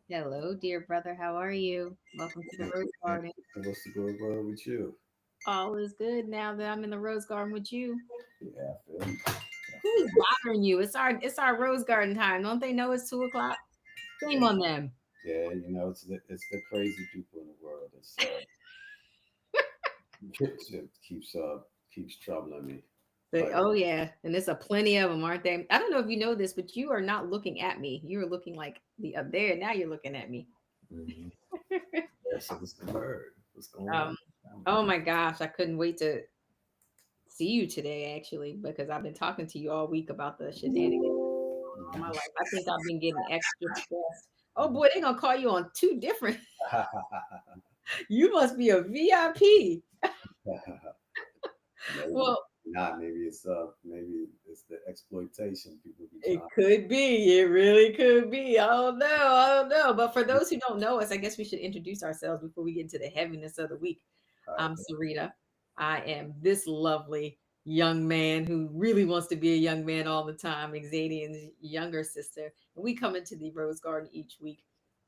Hello, dear brother. How are you? Welcome to the Rose Hey, Garden. what's the good word with you? All is good now that I'm in the Rose Garden with you. Yeah, I feel you. Who's bothering you? It's our Rose Garden time. Don't they know it's 2 o'clock? Shame Yeah, on them. yeah, it's the crazy people in the world that's keeps troubling me. But Oh yeah, and there's a plenty of them, aren't they? I don't know if you know this, but you are not looking at me. You are looking like the up there. Now you're looking at me. mhm, yeah, so what's the word? What's going on? um. Oh my gosh, I couldn't wait to see you today, actually, because I've been talking to you all week about the shenanigans all my Mhm. life. I think I've been getting extra stressed. Oh boy, they're gonna call you on two different. You must be a VIP. Maybe Well, not. Maybe it's the exploitation people be it trying. could be. It really could be. I don't know. I don't know. But for those who don't know us, I guess we should introduce ourselves before we get into the heaviness of the week. All I'm Sarita. I am this lovely young man who really wants to be a young man all the time, Xadian's younger sister. And we come into the Rose Garden each week.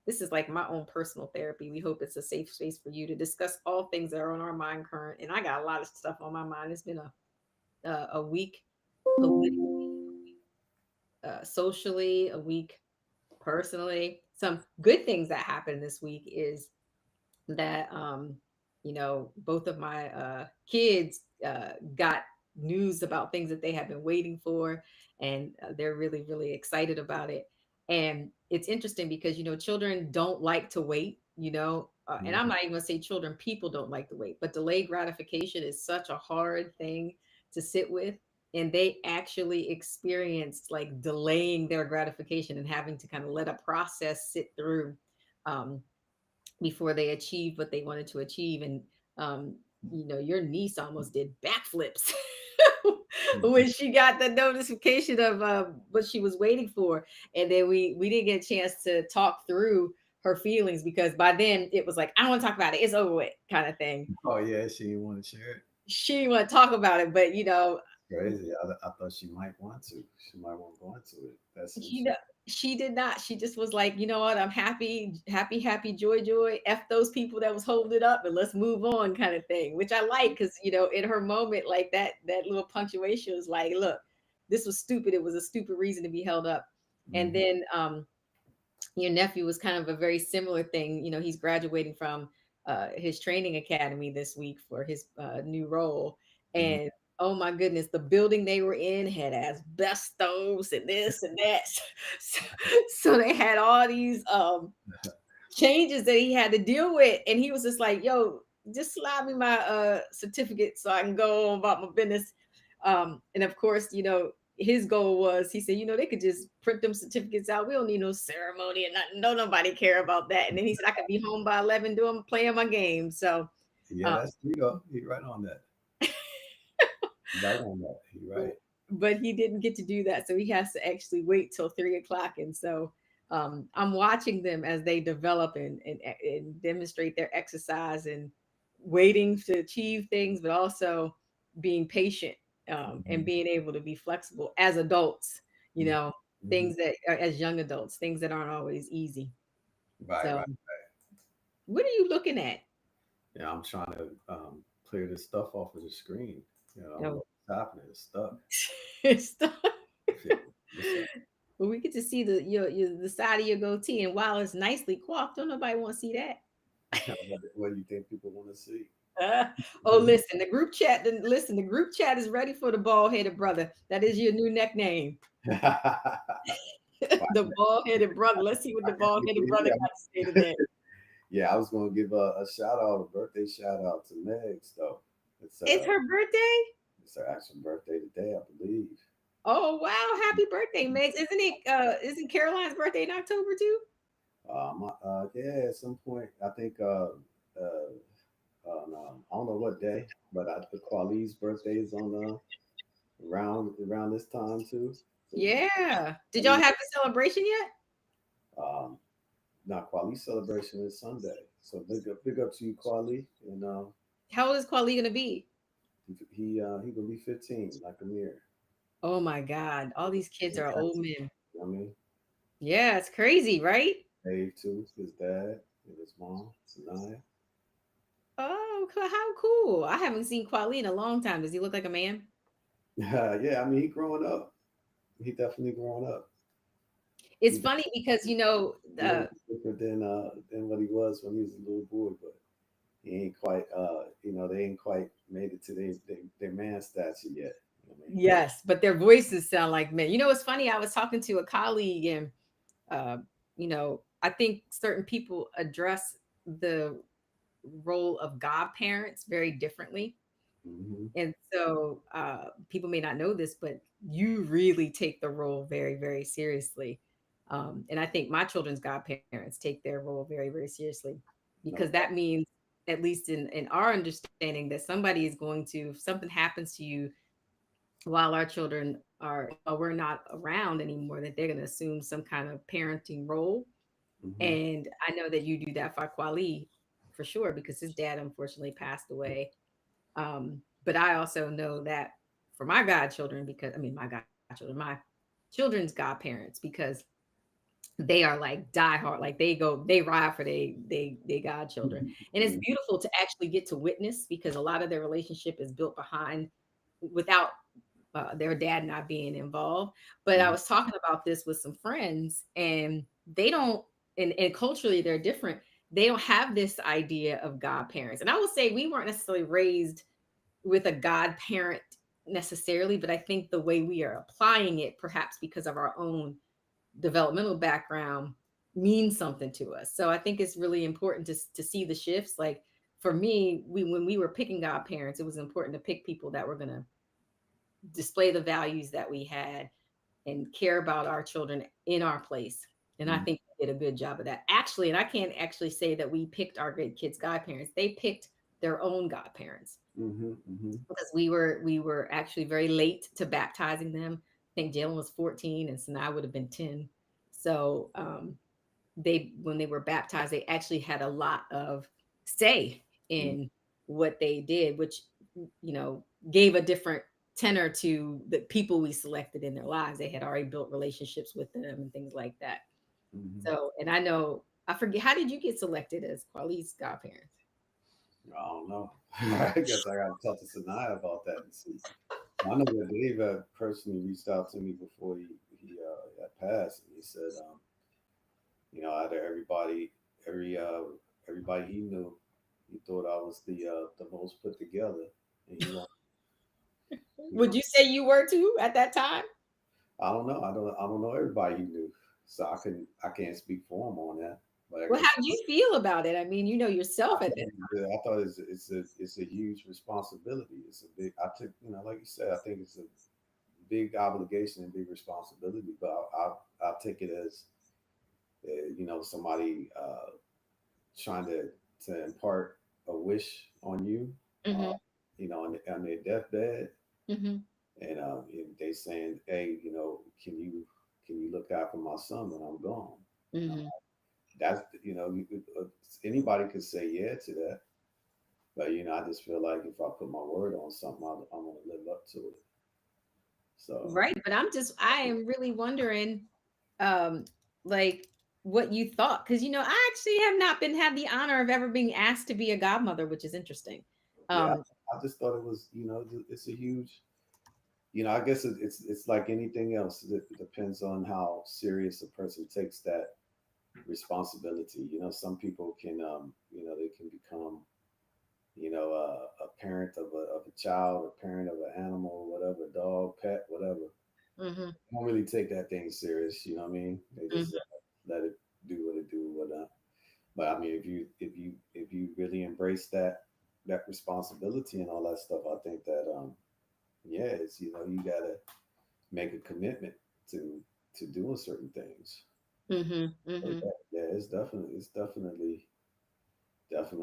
This is like my own personal therapy. We hope it's a safe space for you to discuss all things that are on our mind current. And I got a lot of stuff on my mind. It's been a week politically, socially, a week personally. Some good things that happened this week is that both of my kids got news about things that they have been waiting for, and they're really really excited about it. And it's interesting because children don't like to wait, and I'm Mhm. not even going to say children, people don't like to wait, but delayed gratification is such a hard thing to sit with. And they actually experienced like delaying their gratification and having to kind of let a process sit through, um, before they achieved what they wanted to achieve. And um, your niece almost did backflips when she got the notification of what she was waiting for. And then we didn't get a chance to talk through her feelings, because by then it was like, I don't want to talk about it, it's over with, kind of thing. Oh yeah, she didn't want to share it. She didn't want to talk about it, but Crazy. I thought she might want to. She might want to go into it. That's you interesting. know she did not. She just was like, you know what, I'm happy, happy, happy, joy, joy, f those people that was holding it up, and let's move on, kind of thing, which I like, because in her moment, like that little punctuation was like, look, this was stupid, it was a stupid reason to be held up. And Mhm. then your nephew was kind of a very similar thing. He's graduating from his training academy this week for his new role. Mhm. And oh my goodness, the building they were in had asbestos and this and that. So, so they had all these changes that he had to deal with. And he was just like, yo, just slide me my certificate so I can go on about my business. And of course, his goal was, he said, they could just print them certificates out. We don't need no ceremony and nothing. Don't nobody care about that. And then he said, I could be home by 11 doing playing my game. So Yeah, um, that's you go. He right on that. He right on that. He right. but he didn't get to do that. So he has to actually wait till 3 o'clock. And so I'm watching them as they develop and demonstrate their exercise and waiting to achieve things, but also being patient, and Mhm. being able to be flexible as adults, you Mhm. know, Mhm. things that are as young adults, things that aren't always easy. Right, So, right. what are you looking at? Yeah, I'm trying to clear this stuff off of the screen. I don't Oh, know what's happening. It's stuck. stop. Yeah, what's up? Well, we get to see the side of your goatee, and while it's nicely coiffed, don't nobody want to see that. What do you think people want to see? Uh, oh, listen, the group chat. Listen, the group chat is ready for the bald headed brother. That is your new nickname, Why- the bald headed brother. Let's see what I the guess bald headed people brother hear got to say today. Yeah, I was gonna give a shout out, a birthday shout out to Megs though. It's It's uh her birthday. it's her actual birthday today, I believe. Oh wow! Happy birthday, Megs. Isn't it? Isn't Caroline's birthday in October too? Yeah, at some point I think no, I don't know what day, but the Quali's birthday is on around this time too. So Yeah. Did y'all Quali, have the celebration yet? um, now Quali's celebration is Sunday. So big up to you, Quali, and How old is Quali gonna be? he gonna be 15 like Amir. Oh my God! All these kids are old men. You know what I mean? Yeah, it's crazy, right? Dave too, his dad and his mom, Sanaya. Oh, how cool. I haven't seen Kweli in a long time. Does he look like a man? Yeah, I mean, he growing up. He definitely growing up. It's He funny because, a little bit different than what he was when he was a little boy, but he ain't quite they ain't quite made it to their man stature yet. You know what I mean? yes, but their voices sound like men. It's funny. I was talking to a colleague, and uh, I think certain people address the role of godparents very differently. Hmm. And so people may not know this, but you really take the role very, very seriously. And I think my children's godparents take their role very, very seriously, because Okay. that means, at least in our understanding, that somebody is going to, if something happens to you while our children are, while we're not around anymore, that they're going to assume some kind of parenting role. Hmm. And I know that you do that for Kwali for sure, because his dad unfortunately passed away. But I also know that for my godchildren, because I mean, my godchildren, my children's godparents, because they are like diehard, like they ride for they godchildren. And it's beautiful to actually get to witness, because a lot of their relationship is built behind, without their dad not being involved. But I Hmm. was talking about this with some friends, and they don't, and culturally they're different. They don't have this idea of godparents. And I will say, we weren't necessarily raised with a godparent necessarily, but I think the way we are applying it, perhaps because of our own developmental background, means something to us. So I think it's really important to see the shifts. Like for me, when we were picking godparents, it was important to pick people that were going to display the values that we had and care about our children in our place. And I Hmm. think we did a good job of that. Actually, and I can't actually say that we picked our great kids' godparents. They picked their own godparents, Hmm. Hmm. because we were actually very late to baptizing them. I think Jalen was 14 and Sinai would have been 10. So they, when they were baptized, they actually had a lot of say in what they did, which gave a different tenor to the people we selected in their lives. They had already built relationships with them and things like that. Hmm. So, and I know, I forget, how did you get selected as Quali's godparents? I don't know. I guess I got to talk to Sanaya about that and see. I know that Dave had personally reached out to me before he had passed, and he said, out of every everybody he knew, he thought I was the most put together, and he Would want. you say you were too at that time? I don't know. I don't know everybody he knew, so I can't speak for him on that. But I Well, guess how do you feel about it? I mean, you know yourself at that. I thought it's a huge responsibility. It's a big. I took like you said. I think it's a big obligation and big responsibility. But I'll take it as somebody trying to impart a wish on you, uh, Hmm. on their deathbed, Hmm. and they saying, hey, can you look out for my son when I'm gone? Hmm. That's anybody could say yeah to that, but I just feel like if I put my word on something, I'm gonna live up to it. So Right, but I am really wondering, um, like what you thought, because I actually have not been had the honor of ever being asked to be a godmother, which is interesting. yeah, Um, I just thought it was it's a huge. I guess it's like anything else. It depends on how serious a person takes that responsibility. Some people can, they can become, a parent of a child, a parent of an animal, whatever, dog, pet, whatever. mhm, They don't really take that thing serious. You know what I mean? They just mhm. let it do what it do, whatnot. But I mean, if you really embrace that responsibility and all that stuff, I think that yeah, it's you gotta make a commitment to doing certain things. Mhm, So mhm. yeah, it's definitely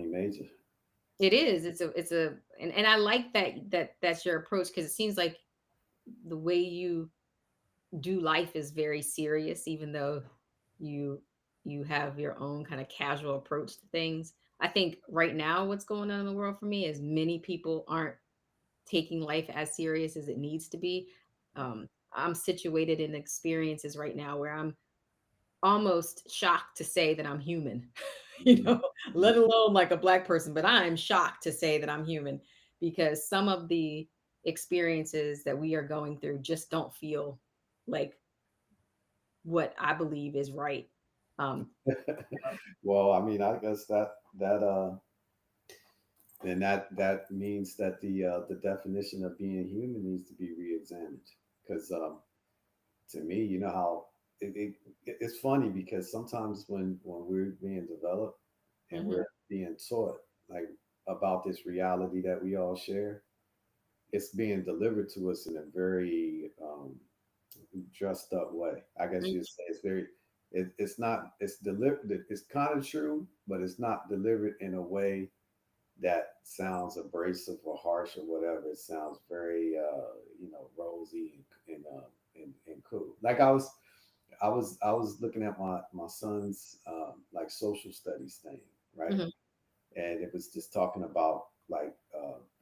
major. It is. And I like that's your approach, because it seems like the way you do life is very serious, even though you you have your own kind of casual approach to things. I think right now what's going on in the world for me is many people aren't taking life as serious as it needs to be. I'm situated in experiences right now where I'm almost shocked to say that I'm human, you Mhm. know, let alone like a black person, but I'm shocked to say that I'm human because some of the experiences that we are going through just don't feel like what I believe is right. Um, Well, I mean, I guess that then that means that the definition of being human needs to be reexamined. Because to me, you know how it's funny because sometimes when we're being developed and mhm, we're being taught like about this reality that we all share, it's being delivered to us in a very dressed up way. I guess mm, you'd say it's very. It's not. It's delivered. It's kind of true, but it's not delivered in a way that sounds abrasive or harsh or whatever. It sounds very, rosy and cool. Like I was looking at my son's like social studies thing, right? mhm, And it was just talking about like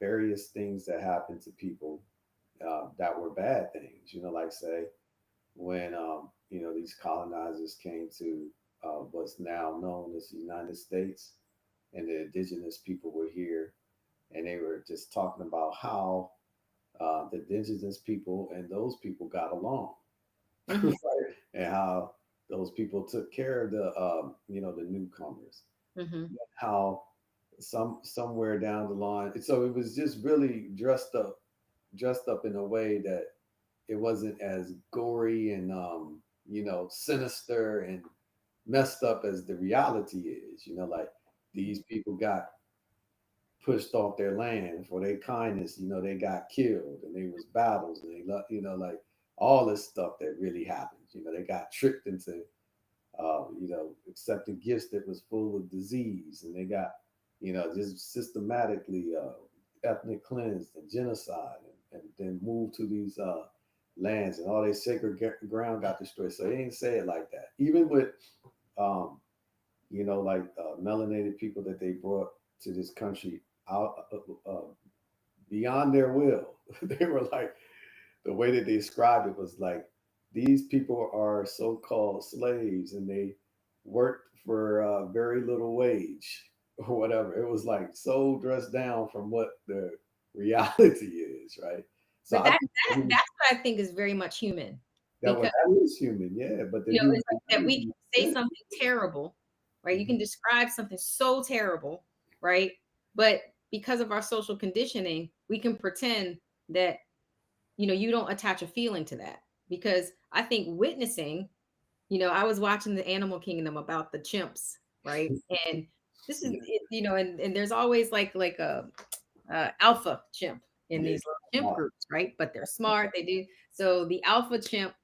various things that happened to people that were bad things. Like say when these colonizers came to what's now known as the United States, and the indigenous people were here, and they were just talking about how the indigenous people and those people got along, mhm, right? And how those people took care of the newcomers. mhm, How somewhere down the line, so it was just really dressed up in a way that it wasn't as gory and sinister and messed up as the reality is. Like these people got pushed off their land for their kindness. They got killed and there was battles and like all this stuff that really happened. They got tricked into, accepting gifts that was full of disease, and they got, just systematically ethnic cleansed and genocide, and then moved to these lands, and all their sacred ground got destroyed. So they didn't say it like that. Even with, um, like melanated people that they brought to this country out beyond their will. They were like, the way that they described it was like, these people are so-called slaves and they worked for very little wage or whatever. It was like so dressed down from what the reality is, right? So but I that think that that's what I think is very much human that because, what that is human, yeah. But the it's like that we humanity, can say something terrible, right? You Mhm. can describe something so terrible, right? But because of our social conditioning, we can pretend that, you don't attach a feeling to that. Because I think witnessing, I was watching the Animal Kingdom about the chimps, right? And this is Yeah, it, and there's always like a alpha chimp in yeah, these little chimp smart. groups, right? But they're smart. They do so. The alpha chimp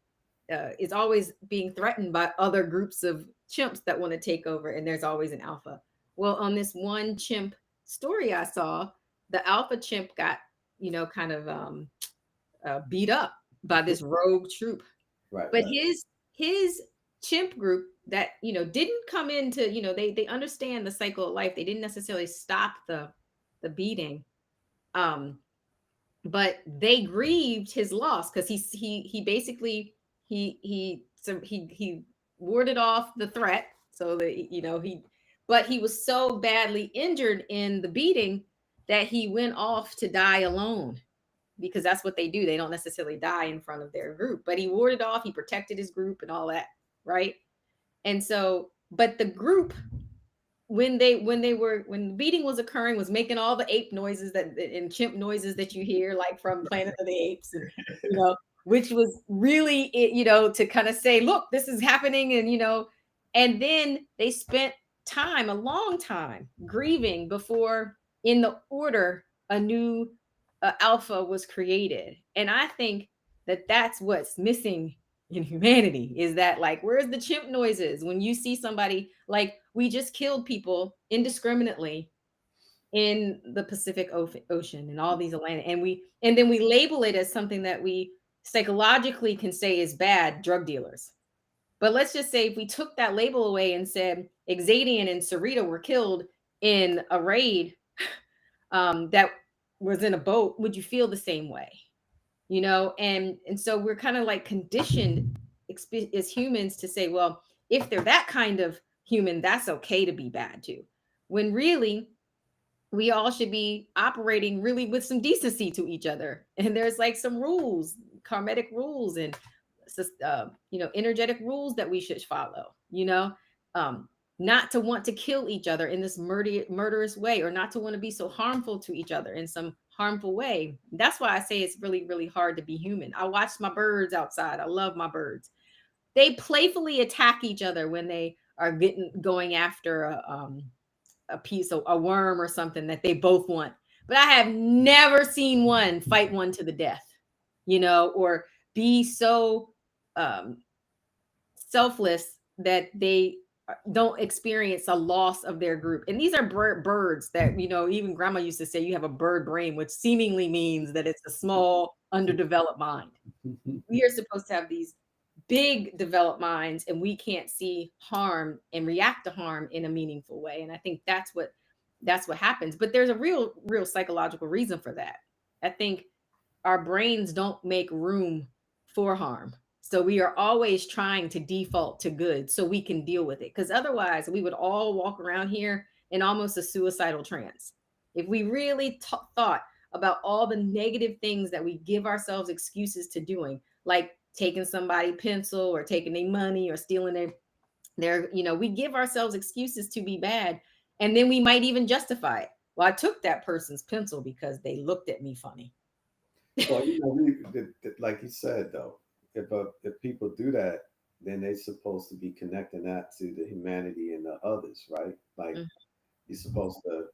is always being threatened by other groups of chimps that want to take over, and there's always an alpha. Well, on this one chimp story I saw, the alpha chimp got, kind of beat up by this rogue troop, Right, but right. his chimp group that didn't come into, they understand the cycle of life. They didn't necessarily stop the beating, um but they grieved his loss because he basically he warded off the threat, so that but he was so badly injured in the beating that he went off to die alone, because that's what they do. They don't necessarily die in front of their group, but he warded off, he protected his group and all that, right? And so, but the group, when the beating was occurring, was making all the ape noises that and chimp noises that you hear like from Planet of the Apes, and which was really it, to kind of say, look, this is happening, and and then they spent time, a long time, grieving before, in the order, a new alpha was created. And I think that that's what's missing in humanity, is that, like, where's the chimp noises when you see somebody, like, we just killed people indiscriminately in the Pacific Ocean and all these Atlantic, and then we label it as something that we psychologically can say is bad, drug dealers. But let's just say if we took that label away and said Xadian and Sarita were killed in a raid, that was in a boat, would you feel the same way? And so we're kind of like conditioned as humans to say, well, if they're that kind of human, that's okay to be bad too. When really we all should be operating really with some decency to each other. And there's like some rules, karmatic rules, and energetic rules that we should follow. Um, not to want to kill each other in this murderous way, or not to want to be so harmful to each other in some harmful way. That's why I say it's really, really hard to be human. I watch my birds outside. I love my birds. They playfully attack each other when they are going after a piece of a worm or something that they both want. But I have never seen one fight one to the death, or be so um, selfless that they don't experience a loss of their group. And these are birds that, even grandma used to say you have a bird brain, which seemingly means that it's a small, underdeveloped mind. We are supposed to have these big developed minds, and we can't see harm and react to harm in a meaningful way. And I think that's what happens. But there's a real psychological reason for that. I think our brains don't make room for harm. So we are always trying to default to good so we can deal with it. Because otherwise, we would all walk around here in almost a suicidal trance. If we really thought about all the negative things that we give ourselves excuses to doing, like taking somebody's pencil or taking their money or stealing we give ourselves excuses to be bad. And then we might even justify it. Well, I took that person's pencil because they looked at me funny. Well, like you said though, if people do that, then they're supposed to be connecting that to the humanity and the others, right? Like Mhm. you're supposed to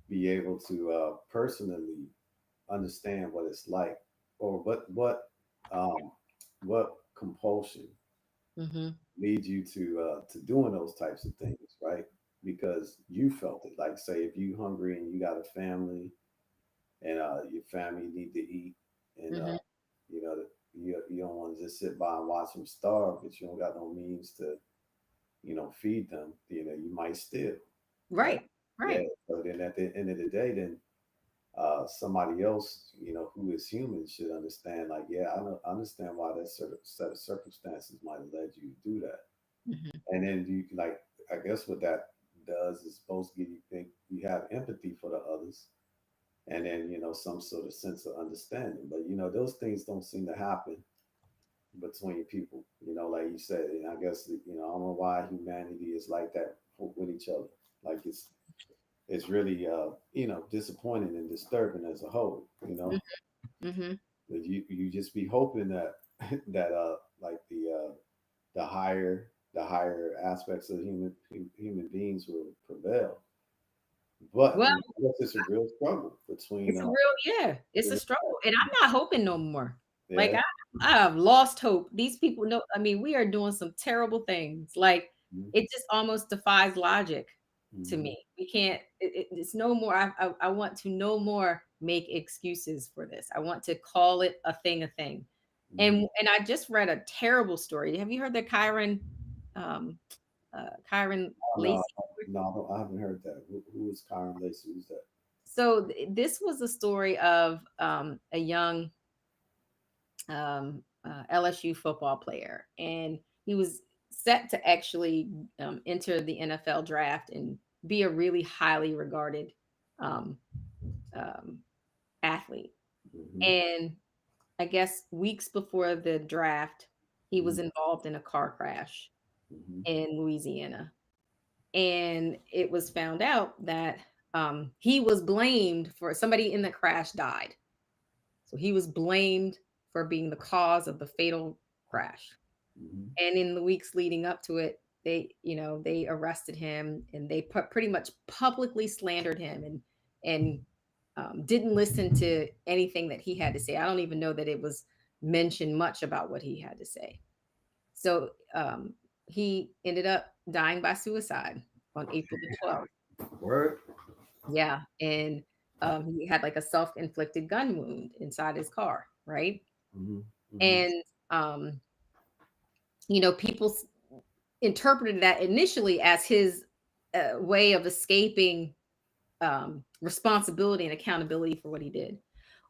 be able to personally understand what it's like, or what compulsion Mhm. leads you to doing those types of things, right? Because you felt it. Like say if you hungry and you got a family and your family need to eat, and Mhm. you know you don't want to just sit by and watch them starve, but you don't got no means to feed them. You might steal, right? Right. Yeah. Right. So then at the end of the day, then somebody else, who is human should understand. Like, yeah, I understand why that sort of set of circumstances might have led you to do that. Mhm. And then you like, I guess what that does is supposed to give you think you have empathy for the others, and then some sort of sense of understanding. But those things don't seem to happen between people. Like you said, and I guess I don't know why humanity is like that with each other. Like it's really disappointing and disturbing as a whole. Mhm. Mhm. But you just be hoping that that like the higher aspects of human beings will prevail. But Well, I guess it's a real struggle between it's a real, yeah, it's a between- struggle. And I'm not hoping no more. Like yeah. I have lost hope. These people know, I mean, we are doing some terrible things. Like it just almost defies logic to Mm-hmm. me. We can't, it's no more. I want to no more make excuses for this. I want to call it a thing, a thing. Mm-hmm. And I just read a terrible story. Have you heard the um, Kyron Oh, Lacey? no, no, I haven't heard that. Who is Kyron Lacey? Who's that? So this was a story of a young LSU football player, and he was set to actually enter the NFL draft and be a really highly regarded um, um, athlete. Mm-hmm. And I guess weeks before the draft, he Mm-hmm. was involved in a car crash Mm-hmm. in Louisiana. And it was found out that he was blamed for somebody in the crash died. So he was blamed for being the cause of the fatal crash. Mm-hmm. And in the weeks leading up to it, they arrested him, and they pretty much publicly slandered him, and didn't listen to anything that he had to say. I don't even know that it was mentioned much about what he had to say. So he ended up dying by suicide on April the 12th. Word. Yeah, and he had like a self-inflicted gun wound inside his car, right? Mm-hmm. Mm-hmm. And people interpreted that initially as his way of escaping responsibility and accountability for what he did.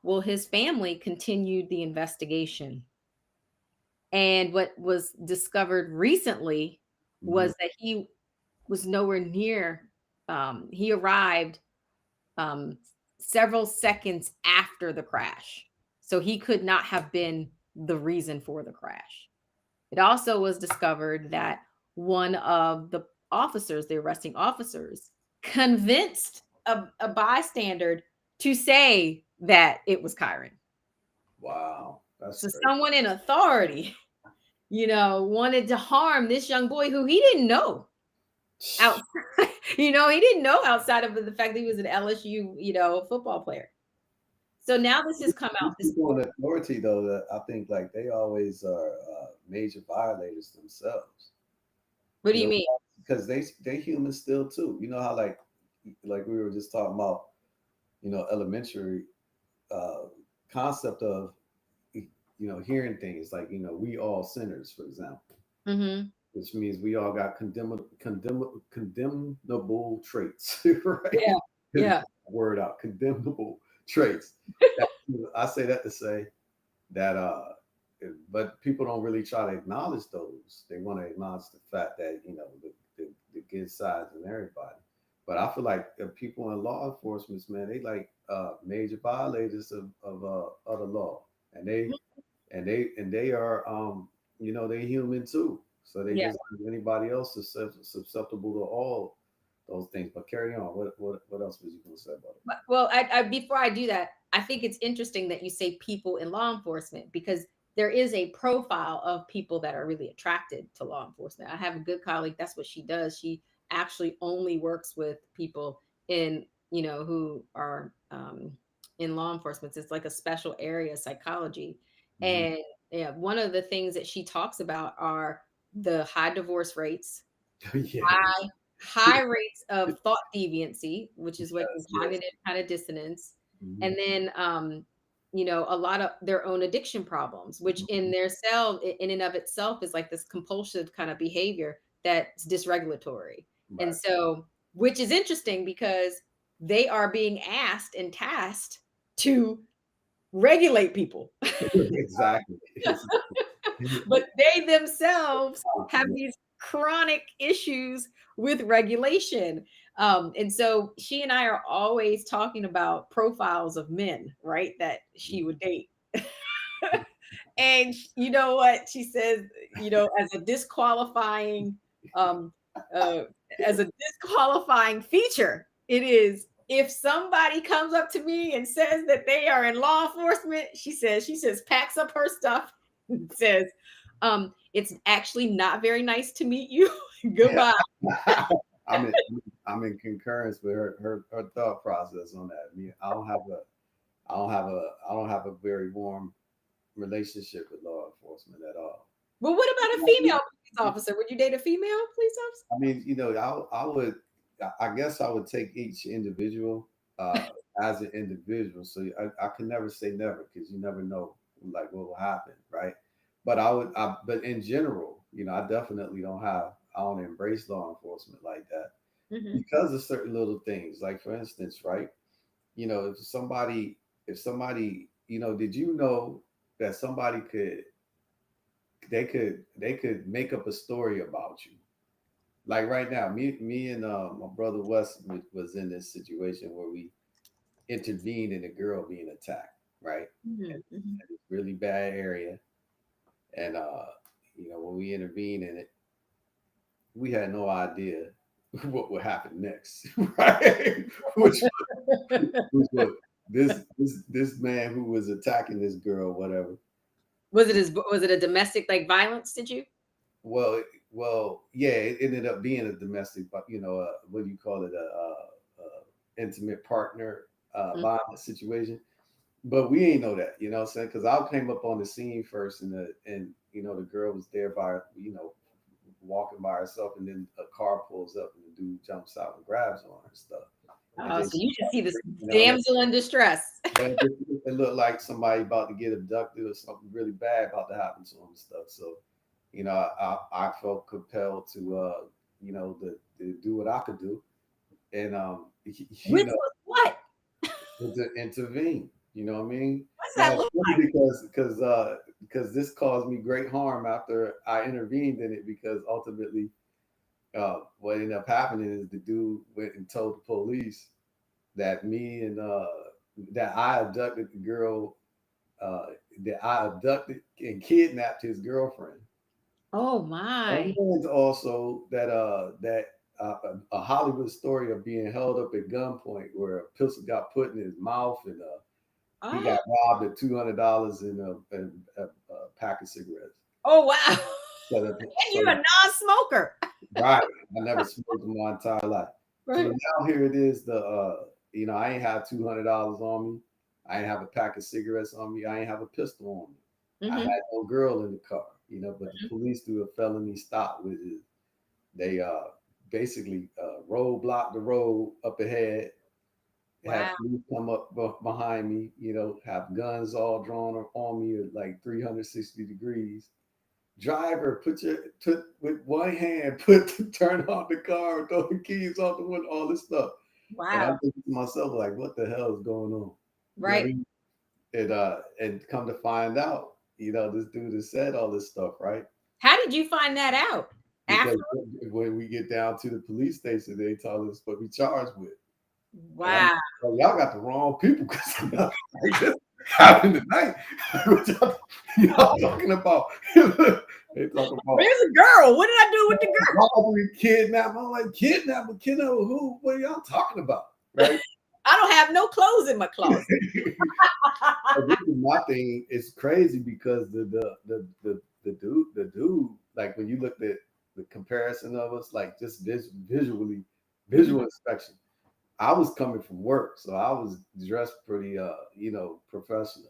Well, his family continued the investigation, and what was discovered recently Mhm. was that he was nowhere near. He arrived um, several seconds after the crash, so he could not have been the reason for the crash. It also was discovered that one of the officers, the arresting officers, convinced a bystander to say that it was Kyron. Wow, that's So crazy. someone in authority, wanted to harm this young boy who he didn't know outside. He didn't know outside of the fact that he was an LSU, football player. So now this has come out. These This people in authority, though, that I think like they always are major violators themselves. What do You you know, mean? because they human still too. You know how like we were just talking about, elementary uh, concept of hearing things like we all sinners, for example, Hmm. which means we all got condemnable traits, right? Yeah, yeah. Word out, condemnable traits. That, I say that to say that but people don't really try to acknowledge those. They want to acknowledge the fact that the good sides in everybody. But I feel like the people in law enforcement, man, they like major violators of the law, and they are they human too. So they Yeah. just like anybody else is susceptible to all those things. But carry on. What else was you going to say about Well, I before I do that, I think it's interesting that you say people in law enforcement because there is a profile of people that are really attracted to law enforcement. I have a good colleague, that's what she does. She actually only works with people who are in law enforcement. It's like a special area, psychology. it? And yeah, one of the things that she talks about are the high divorce rates, Yeah. high rates of thought deviancy, which is like Yes. Yes. cognitive kind of dissonance, Mhm. and then a lot of their own addiction problems, which in Mhm. their self, in and of itself, is like this compulsive kind of behavior that's dysregulatory. And Right. so, which is interesting because they are being asked and tasked to regulate people. Exactly. But they themselves have these chronic issues with regulation. And so she and I are always talking about profiles of men, right? That she would date. And you know what she says, as a disqualifying, um, uh, feature, it is if somebody comes up to me and says that they are in law enforcement, she says, packs up her stuff and says, it's actually not very nice to meet you. Goodbye. I'm in I'm in concurrence with her thought process on that. I mean, I don't have a very warm relationship with law enforcement at all. Well, what about a female police officer? Would you date a female police officer? I mean, I would, I guess I would take each individual as an individual. So I can never say never because you never know like what will happen, right? But in general, I definitely I don't embrace law enforcement like that Hmm. because of certain little things. Like for instance, right? If somebody, did you know that somebody they could make up a story about you? Like right now, me and my brother Wes was in this situation where we intervened in a girl being attacked, right? Hmm. Hmm. In this really bad area, and when we intervened in it, we had no idea what would happen next, right? Which was this man who was attacking this girl, whatever. Was it a domestic like violence? Did you? Yeah, it ended up being a domestic, but what do you call it, intimate partner violence situation. But we ain't know that, what I'm saying? Because I came up on the scene first, and the girl was there by walking by herself, and then a car pulls up, and the dude jumps out and grabs on her and stuff, and Oh, then so she you just see started this breaking down. damsel in distress. Yeah, it looked like somebody about to get abducted or something really bad about to happen to him and stuff. So, I felt compelled to, to do what I could do, and Which was what? to intervene. You know what I mean? What's Now that it's look funny like? because this caused me great harm after I intervened in it because ultimately, what ended up happening is the dude went and told the police that me and that I abducted the girl, uh, that I abducted and kidnapped his girlfriend. Oh my. And also a Hollywood story of being held up at gunpoint where a pistol got put in his mouth and he Oh, got robbed at $200 in a pack of cigarettes. oh wow. So the, And so you're a the, non-smoker. right, I never smoked in my entire life. So Right. now here it is. I ain't have $200 on me. I ain't have a pack of cigarettes on me. I ain't have a pistol on me. I Mm-hmm. had no girl in the car. But the police do a felony stop with it. They basically roadblock the road up ahead, have Wow. police come up behind me, have guns all drawn on me at like 360 degrees. Driver, put with one hand, turn on the car, throw the keys off the window, all this stuff. And I'm Wow. thinking to myself, like, what the hell is going on? You know what I Right. mean? And come to find out, this dude has said all this stuff, right? How did you find that out? Because After? when we get down to the police station, they tell us what we charged with. And I'm Wow. like, well, y'all got the wrong people because like this happened tonight. What y'all talking about? They talking about Where's the girl? What did I do with the girl? robbery, kidnap. I'm like, kidnap who? What are y'all talking about? Right? I don't have no clothes in my closet. But this is my thing. It's crazy because the dude, like when you looked at the comparison of us, like just this visual inspection. I was coming from work, so I was dressed pretty, professionally.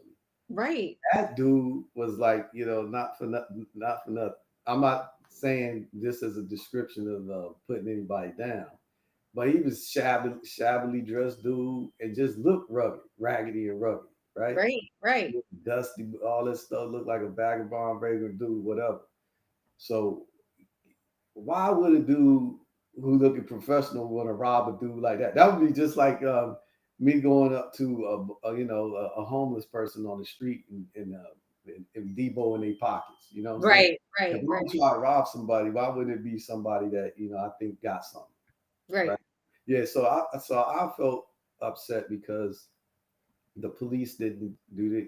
Right. That dude was like, not for nothing, not for nothing. I'm not saying this as a description of putting anybody down, but he was shabbily dressed dude and just looked rugged, raggedy and rugged, right? Right. Right. Dusty, all this stuff looked like a bag of barn burger dude, whatever. So why would a dude who looking professional want to rob a dude like that? That would be just like me going up to a homeless person on the street and Debo in their pockets. You know what I'm saying? Right. If Right. Right. I'm trying to rob somebody, why wouldn't it be somebody that I think got something, Right. right? Yeah. So I felt upset because the police didn't do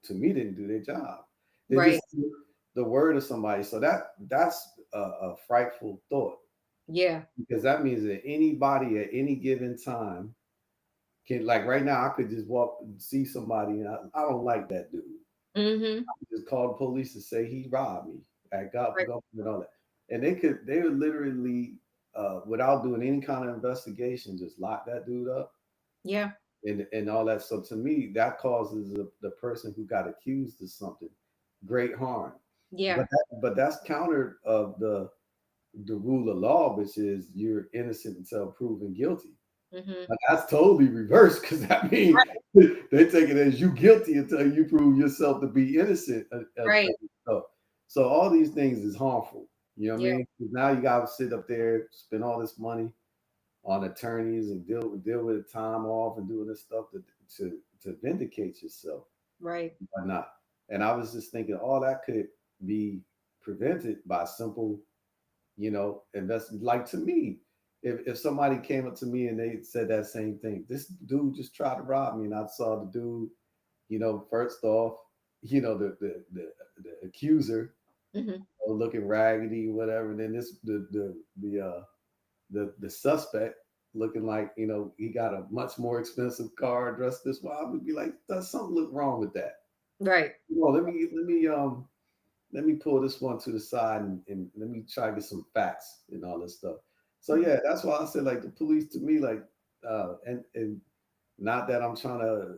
to me didn't do their job. They Right. just took the word of somebody. So that's a frightful thought Yeah. because that means that anybody at any given time can, like right now, I could just walk and see somebody and I don't like that dude. Mm-hmm. Just call the police and say he robbed me at Right. government and all that, and they would literally without doing any kind of investigation just lock that dude up Yeah. and all that. So to me, that causes the person who got accused of something great harm. Yeah. But that's counter of the rule of law, which is you're innocent until proven guilty. Mm-hmm. But that's totally reversed because that means they take it as you guilty until you prove yourself to be innocent Right. of stuff. So all these things is harmful. You know what I Yeah. mean? 'Cause now you got to sit up there, spend all this money on attorneys and deal with time off and doing this stuff to vindicate yourself, Right. whatnot. And I was just thinking all that could be prevented by simple, invest. Like to me, if somebody came up to me and they said that same thing, this dude just tried to rob me, and I saw the dude, first off, the accuser Mm-hmm. looking raggedy, whatever. And then this the suspect looking like he got a much more expensive car dressed this way. I would be like, does something look wrong with that? Right. Let me pull this one to the side and let me try to get some facts and all this stuff. So yeah, that's why I said like the police to me like and not that I'm trying to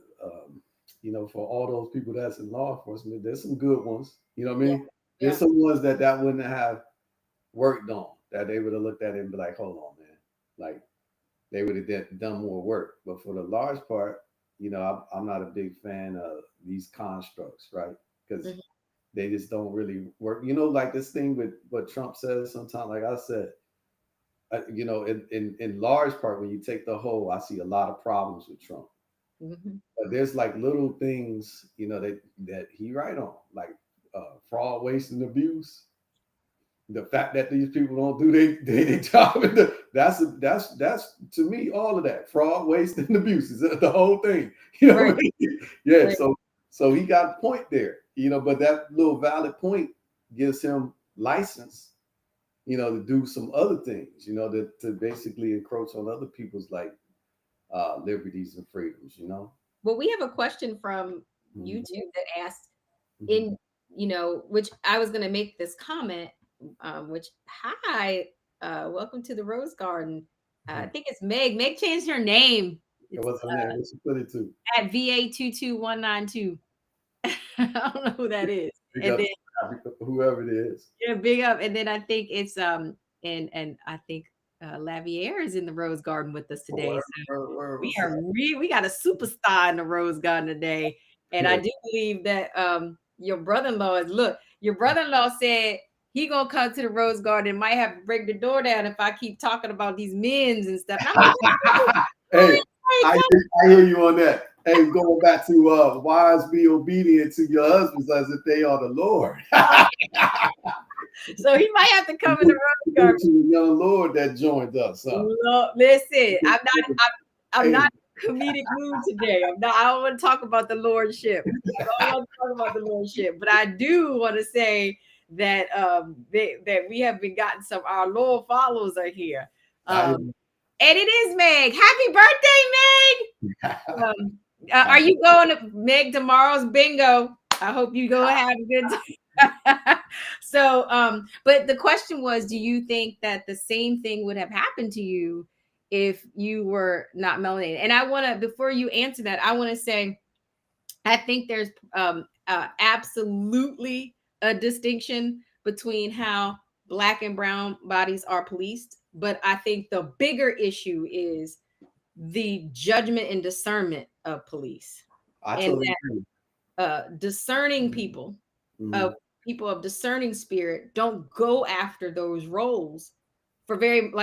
for all those people that's in law enforcement, there's some good ones. You know what I Yeah. mean? There's Yeah. some ones that wouldn't have worked on that they would have looked at it and be like, hold on, man, like they would have done more work. But for the large part, I'm not a big fan of these constructs, right? Because Mm-hmm. they just don't really work. Like this thing with what Trump says sometimes. Like I said, in large part, when you take the whole, I see a lot of problems with Trump. Mm-hmm. But there's like little things, that he right on, like fraud, waste, and abuse. The fact that these people don't do their job, that's to me all of that fraud, waste, and abuse is the whole thing. You know Right. what I mean? Yeah. Right. So he got a point there, but that little valid point gives him license, to do some other things, to basically encroach on other people's liberties and freedoms. Well, we have a question from Mhm. YouTube that asked Mhm. in, which I was going to make this comment, which, hi, welcome to the Rose Garden. I think it's Meg. Meg changed her name. It's What's her name? What's she put it to? at VA22192. I don't know who that is. Big And up then whoever it is. yeah, big up. And then I think it's and I think Lavier is in the Rose Garden with us today. So we got a superstar in the Rose Garden today. And I Yeah. do believe that your brother-in-law your brother-in-law said he gonna come to the Rose Garden and might have to break the door down if I keep talking about these men's and stuff. And I'm like, Hey, I hear you on that. Hey, going back to wives, be obedient to your husbands as if they are the Lord. so he might have to come in the Rose Garden. To the young Lord that joined us. Listen, I'm not in a comedic mood today. I don't want to talk about the Lordship. I don't want to talk about the Lordship, but I do want to say that that we have been gotten our loyal followers are here. And it is Meg. Happy birthday, Meg! Are you going to Meg tomorrow's bingo? I hope you go have a good time. So, but the question was, do you think that the same thing would have happened to you if you were not melanated? And I want to, before you answer that, I want to say, I think there's absolutely a distinction between how Black and brown bodies are policed. But I think the bigger issue is the judgment and discernment of police. I totally agree. Discerning people of discerning spirit don't go after those roles for very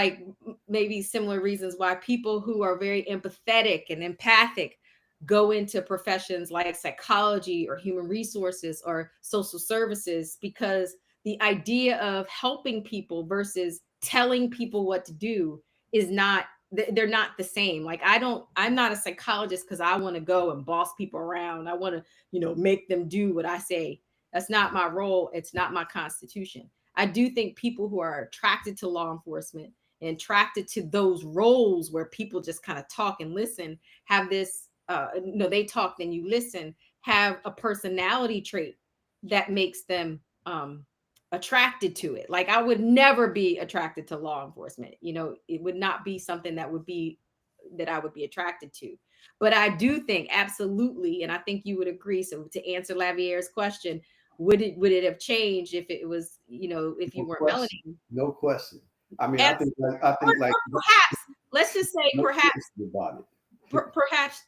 maybe similar reasons why people who are very empathetic and empathic go into professions like psychology or human resources or social services, because the idea of helping people versus telling people what to do is not, they're not the same. Like I'm not a psychologist because I want to go and boss people around. I want to, make them do what I say. That's not my role. It's not my constitution. I do think people who are attracted to law enforcement and attracted to those roles where people just kind of talk and listen have this, they talk, then you listen, have a personality trait that makes them attracted to it. Like I would never be attracted to law enforcement. It would not be something that I would be attracted to. But I do think absolutely, and I think you would agree. So to answer Lavier's question, would it have changed if it was, if you weren't melanated? No question. I mean, perhaps, let's just say perhaps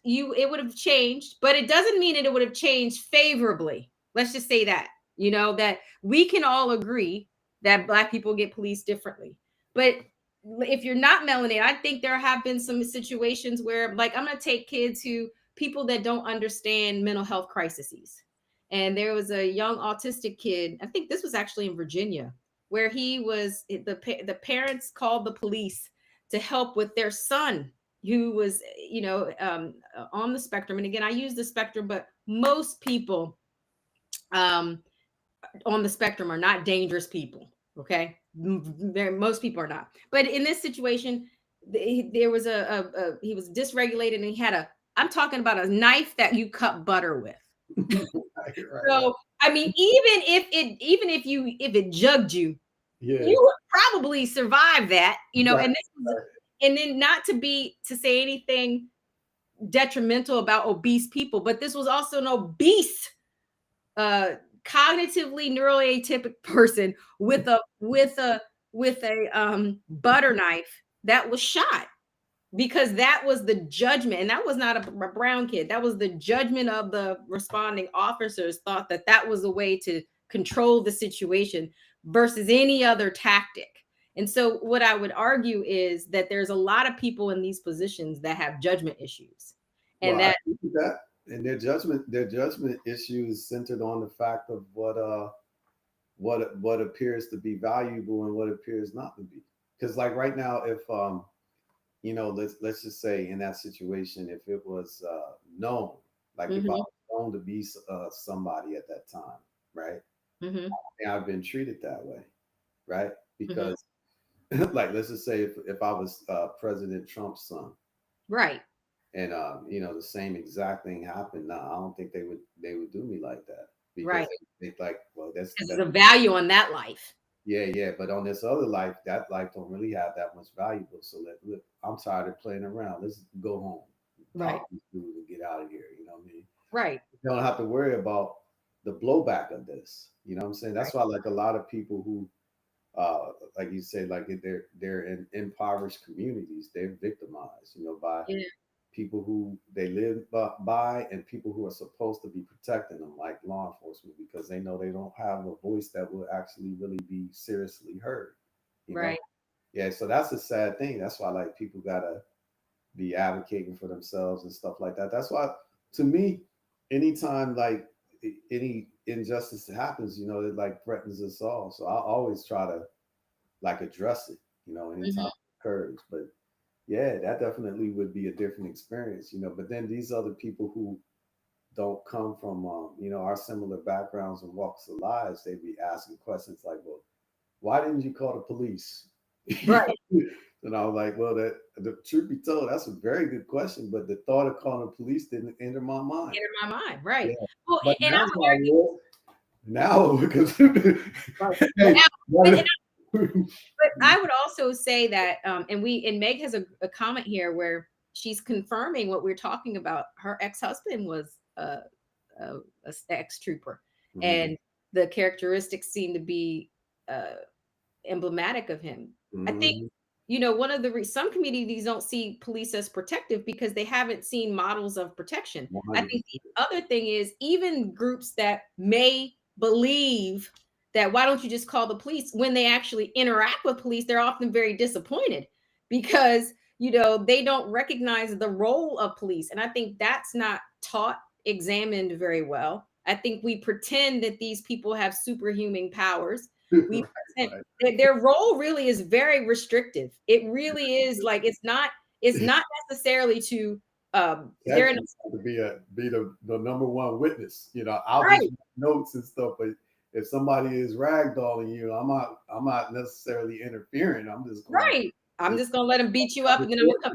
it would have changed, but it doesn't mean it would have changed favorably. Let's just say that, that we can all agree that Black people get policed differently. But if you're not melanated, I think there have been some situations where, like, I'm going to take people that don't understand mental health crises. And there was a young autistic kid, I think this was actually in Virginia, where the parents called the police to help with their son who was, on the spectrum. And again, I use the spectrum, but most people on the spectrum are not dangerous people. Okay. Most people are not. But in this situation, there was he was dysregulated and he had I'm talking about a knife that you cut butter with. Right. So, I mean, even if it jugged you, you would probably survive that, right. And then not to say anything detrimental about obese people, but this was also an obese, cognitively neuroatypic person with a butter knife that was shot, because that was the judgment. And that was not a brown kid. That was the judgment of the responding officers, thought that was a way to control the situation versus any other tactic. And so what I would argue is that there's a lot of people in these positions that have judgment issues. And and their judgment issue is centered on the fact of what what appears to be valuable and what appears not to be. Because like right now, if let's just say in that situation, if it was known, like if I Mm-hmm. was known to be somebody at that time, right? Mm-hmm. And I've been treated that way, right? Mm-hmm. Because like let's just say if I was President Trump's son, Right. and the same exact thing happened, now I don't think they would do me like that, because Right. they like, well, Because that's there's a value on that life. yeah, yeah, but on this other life, that life don't really have that much valuable. So look, I'm tired of playing around. Let's go home, Right. talk this through, and get out of here. You know what I mean? Right. You don't have to worry about the blowback of this. You know what I'm saying? That's Right. why, like, a lot of people who, like you say, like they're in impoverished communities, they're victimized, by Yeah. people who they live by, and people who are supposed to be protecting them, like law enforcement, because they know they don't have a voice that will actually really be seriously heard. You know, Right. yeah. So that's a sad thing. That's why like people gotta be advocating for themselves and stuff like that. That's why, to me, anytime like any injustice happens, it like threatens us all. So I always try to like address it. Anytime Mm-hmm. it occurs, but yeah, that definitely would be a different experience. But then these other people who don't come from, our similar backgrounds and walks of lives, they be asking questions like, well, why didn't you call the police? Right. And I was like, well, that the truth be told, that's a very good question, but the thought of calling the police didn't enter my mind. Enter my mind. Right. Yeah. Well, But and I now would I will. Now, because right. Well, hey, and but I would also say that, and Meg has a comment here where she's confirming what we're talking about. Her ex-husband was a ex trooper, Mhm, and the characteristics seem to be uh, emblematic of him. I think, mhm, one of the some communities don't see police as protective because they haven't seen models of protection. I think 100%. the other thing is, even groups that may believe that why don't you just call the police, when they actually interact with police, they're often very disappointed because they don't recognize the role of police. And I think that's not taught, examined very well. I think we pretend that these people have superhuman powers. We Right, pretend right. their role really is very restrictive. It really is, like, it's not necessarily to they're in Actually to be the number one witness. I'll just right, make notes and stuff, but if somebody is ragdolling you, I'm not necessarily interfering. I'm just going right. I'm to just gonna let them beat you up and then I'm gonna come.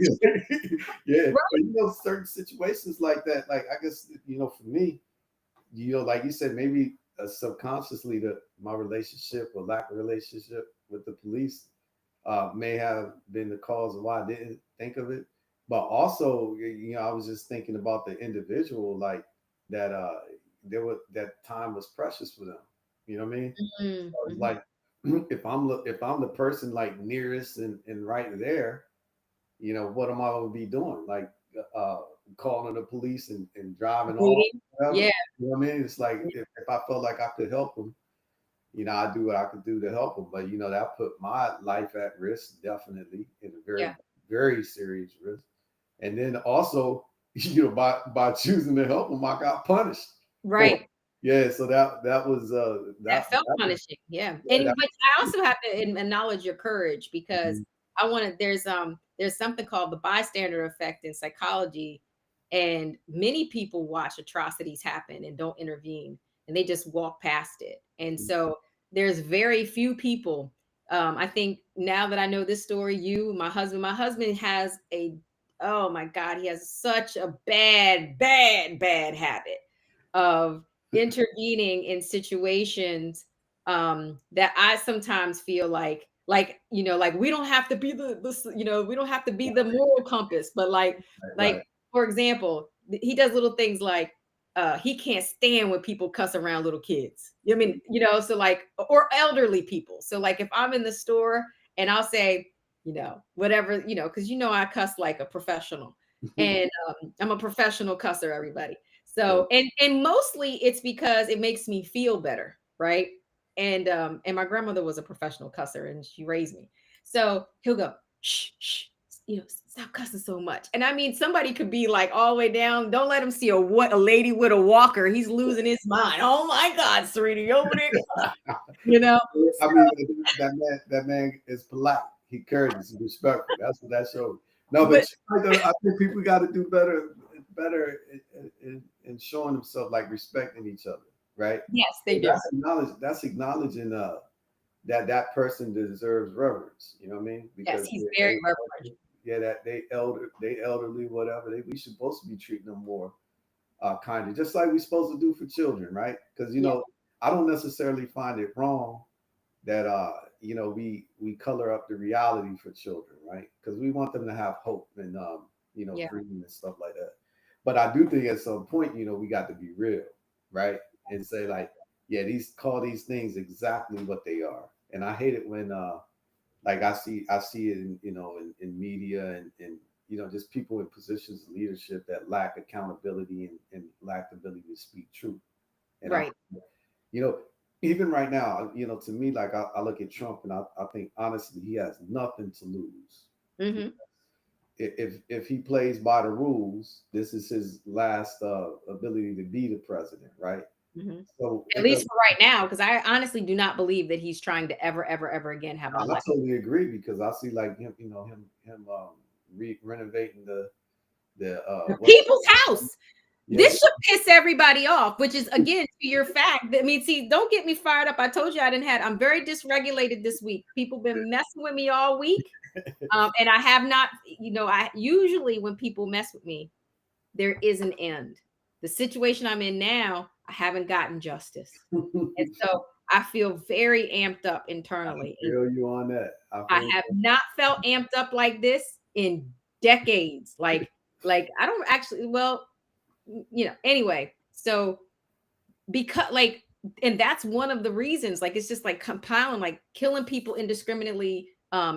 yeah. Right. But certain situations like that, like I guess for me, like you said, maybe subconsciously that my relationship or lack of relationship with the police may have been the cause of why I didn't think of it. But also, I was just thinking about the individual, like that. That time was precious for them. You know what I mean? So it's Mm-hmm. like if I'm the person like nearest and right there, what am I going to be doing? Like uh, calling the police and driving off, Waiting. whatever. Yeah. You know what I mean? It's like if I felt like I could help them, I do what I could do to help them. But that put my life at risk, definitely in a very, Yeah. very serious risk. And then also, by choosing to help them, I got punished for it. Right. Yeah. So that was That felt that was punishing. Yeah. yeah, And but I also have to acknowledge your courage, because mhm, I want to there's something called the bystander effect in psychology, and many people watch atrocities happen and don't intervene, and they just walk past it. And so there's very few people, I think, now that I know this story, my husband has a, oh my god, he has such a bad habit of intervening in situations, that I sometimes feel like we don't have to be we don't have to be the moral compass, but like right, for example, he does little things like he can't stand when people cuss around little kids. I mean, so like, or elderly people. So like if I'm in the store and I'll say, whatever, because I cuss like a professional, right. and I'm a professional cusser, everybody. Yeah. So, and mostly it's because it makes me feel better, right? And my grandmother was a professional cusser and she raised me. So he'll go, shh, shh. stop cussing so much. And I mean, somebody could be like all the way down. Don't let him see a lady with a walker. He's losing his mind. Oh my God, Serena, you over there? I mean, that man is polite. He courteous, he respectful. That's what that shows. No, but I think people got to do better in showing themselves, like respecting each other, right? Yes, they do. That's acknowledging that person deserves reverence. You know what I mean? Because yes, he's very reverent. Yeah, that they elderly, whatever. We supposed to be treating them more kindly, just like we're supposed to do for children, right? Because I don't necessarily find it wrong that we color up the reality for children, right? Because we want them to have hope and freedom and stuff like that. But I do think at some point, we got to be real, right? And say like, yeah, call these things exactly what they are. And I hate it when like I see it in media and just people in positions of leadership that lack accountability and lack the ability to speak truth. And right. Even right now, to me, like I look at Trump and I think honestly he has nothing to lose. Mm-hmm. If he plays by the rules, this is his last ability to be the president, right? Mm-hmm. So at least for right now, because I honestly do not believe that he's trying to ever again have an election. I totally agree because I see like him renovating the people's house. Yeah. This should piss everybody off, which is again to your fact. I mean, see, don't get me fired up. I told you I'm very dysregulated this week. People been messing with me all week. And I have not, I usually when people mess with me, there is an end. The situation I'm in now, I haven't gotten justice. And so I feel very amped up internally. I feel you on that. I have not felt amped up like this in decades. Like I don't actually, anyway, so because and that's one of the reasons, it's just like compiling, killing people indiscriminately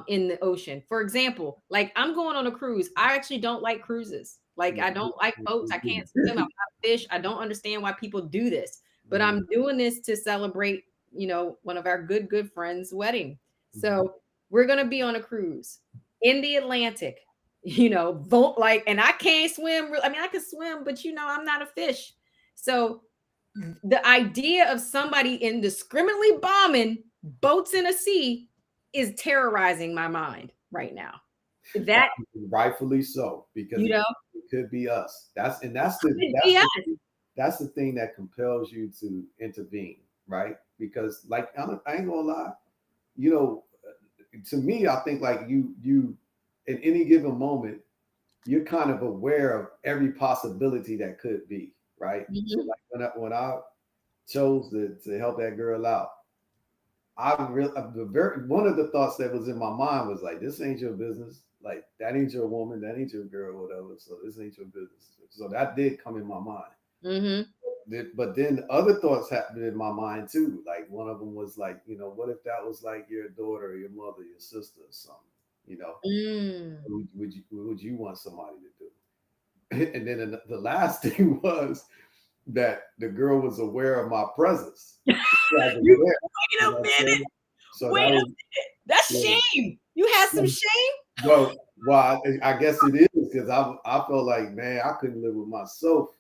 in the ocean. For example, I'm going on a cruise. I actually don't like cruises. I don't like boats. I can't swim. I'm not a fish. I don't understand why people do this, but I'm doing this to celebrate, one of our good friends' wedding. So we're going to be on a cruise in the Atlantic, and I can't swim. I mean, I can swim, but I'm not a fish. So the idea of somebody indiscriminately bombing boats in a sea is terrorizing my mind right now. That rightfully so, because it could be us. That's the thing that compels you to intervene, right? Because I ain't gonna lie, to me, I think you in any given moment, you're kind of aware of every possibility that could be, right? Mm-hmm. So when I chose to help that girl out, one of the thoughts that was in my mind was like, this ain't your business. Like, that ain't your woman, that ain't your girl, whatever. So this ain't your business. So that did come in my mind. Mm-hmm. But then other thoughts happened in my mind too. Like one of them was like, what if that was like your daughter, or your mother, your sister, or something? Would you want somebody to do? And then the last thing was that the girl was aware of my presence. Wait a minute. So wait a minute. That's shame. You had some shame? Well, I guess it is because I felt like, man, I couldn't live with myself.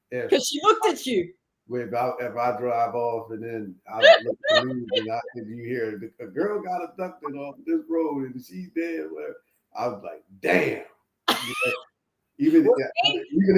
Because she looked at you. If I drive off and then I look to leave and you hear a girl got abducted off this road and she's dead, whatever. I was like, damn. Even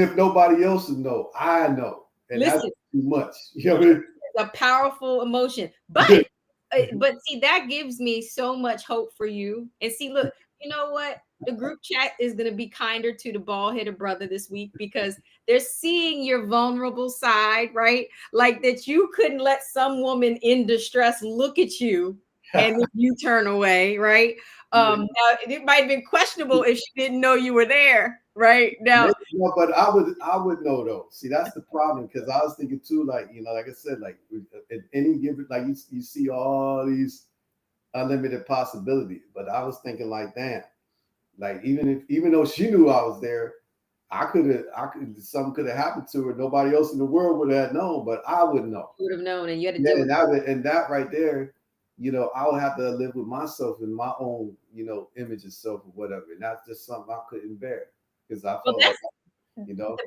if nobody else would know, I know. And that's too much. It's a powerful emotion. But see, that gives me so much hope for you. And see, look, you know what? The group chat is going to be kinder to the bald-headed brother this week because they're seeing your vulnerable side, right? Like that you couldn't let some woman in distress look at you and you turn away, right? Now, it might have been questionable if she didn't know you were there, right? Now, but I would know though. See, that's the problem because I was thinking too, like I said, like at any given, like you see all these unlimited possibilities, but I was thinking like, damn, like even though she knew I was there, something could have happened to her. Nobody else in the world would have known, but I would know. You would have known, and you had to do it. And that right there I would have to live with myself in my own, image of self or whatever. And that's just something I couldn't bear because I Well, felt like, that's you know,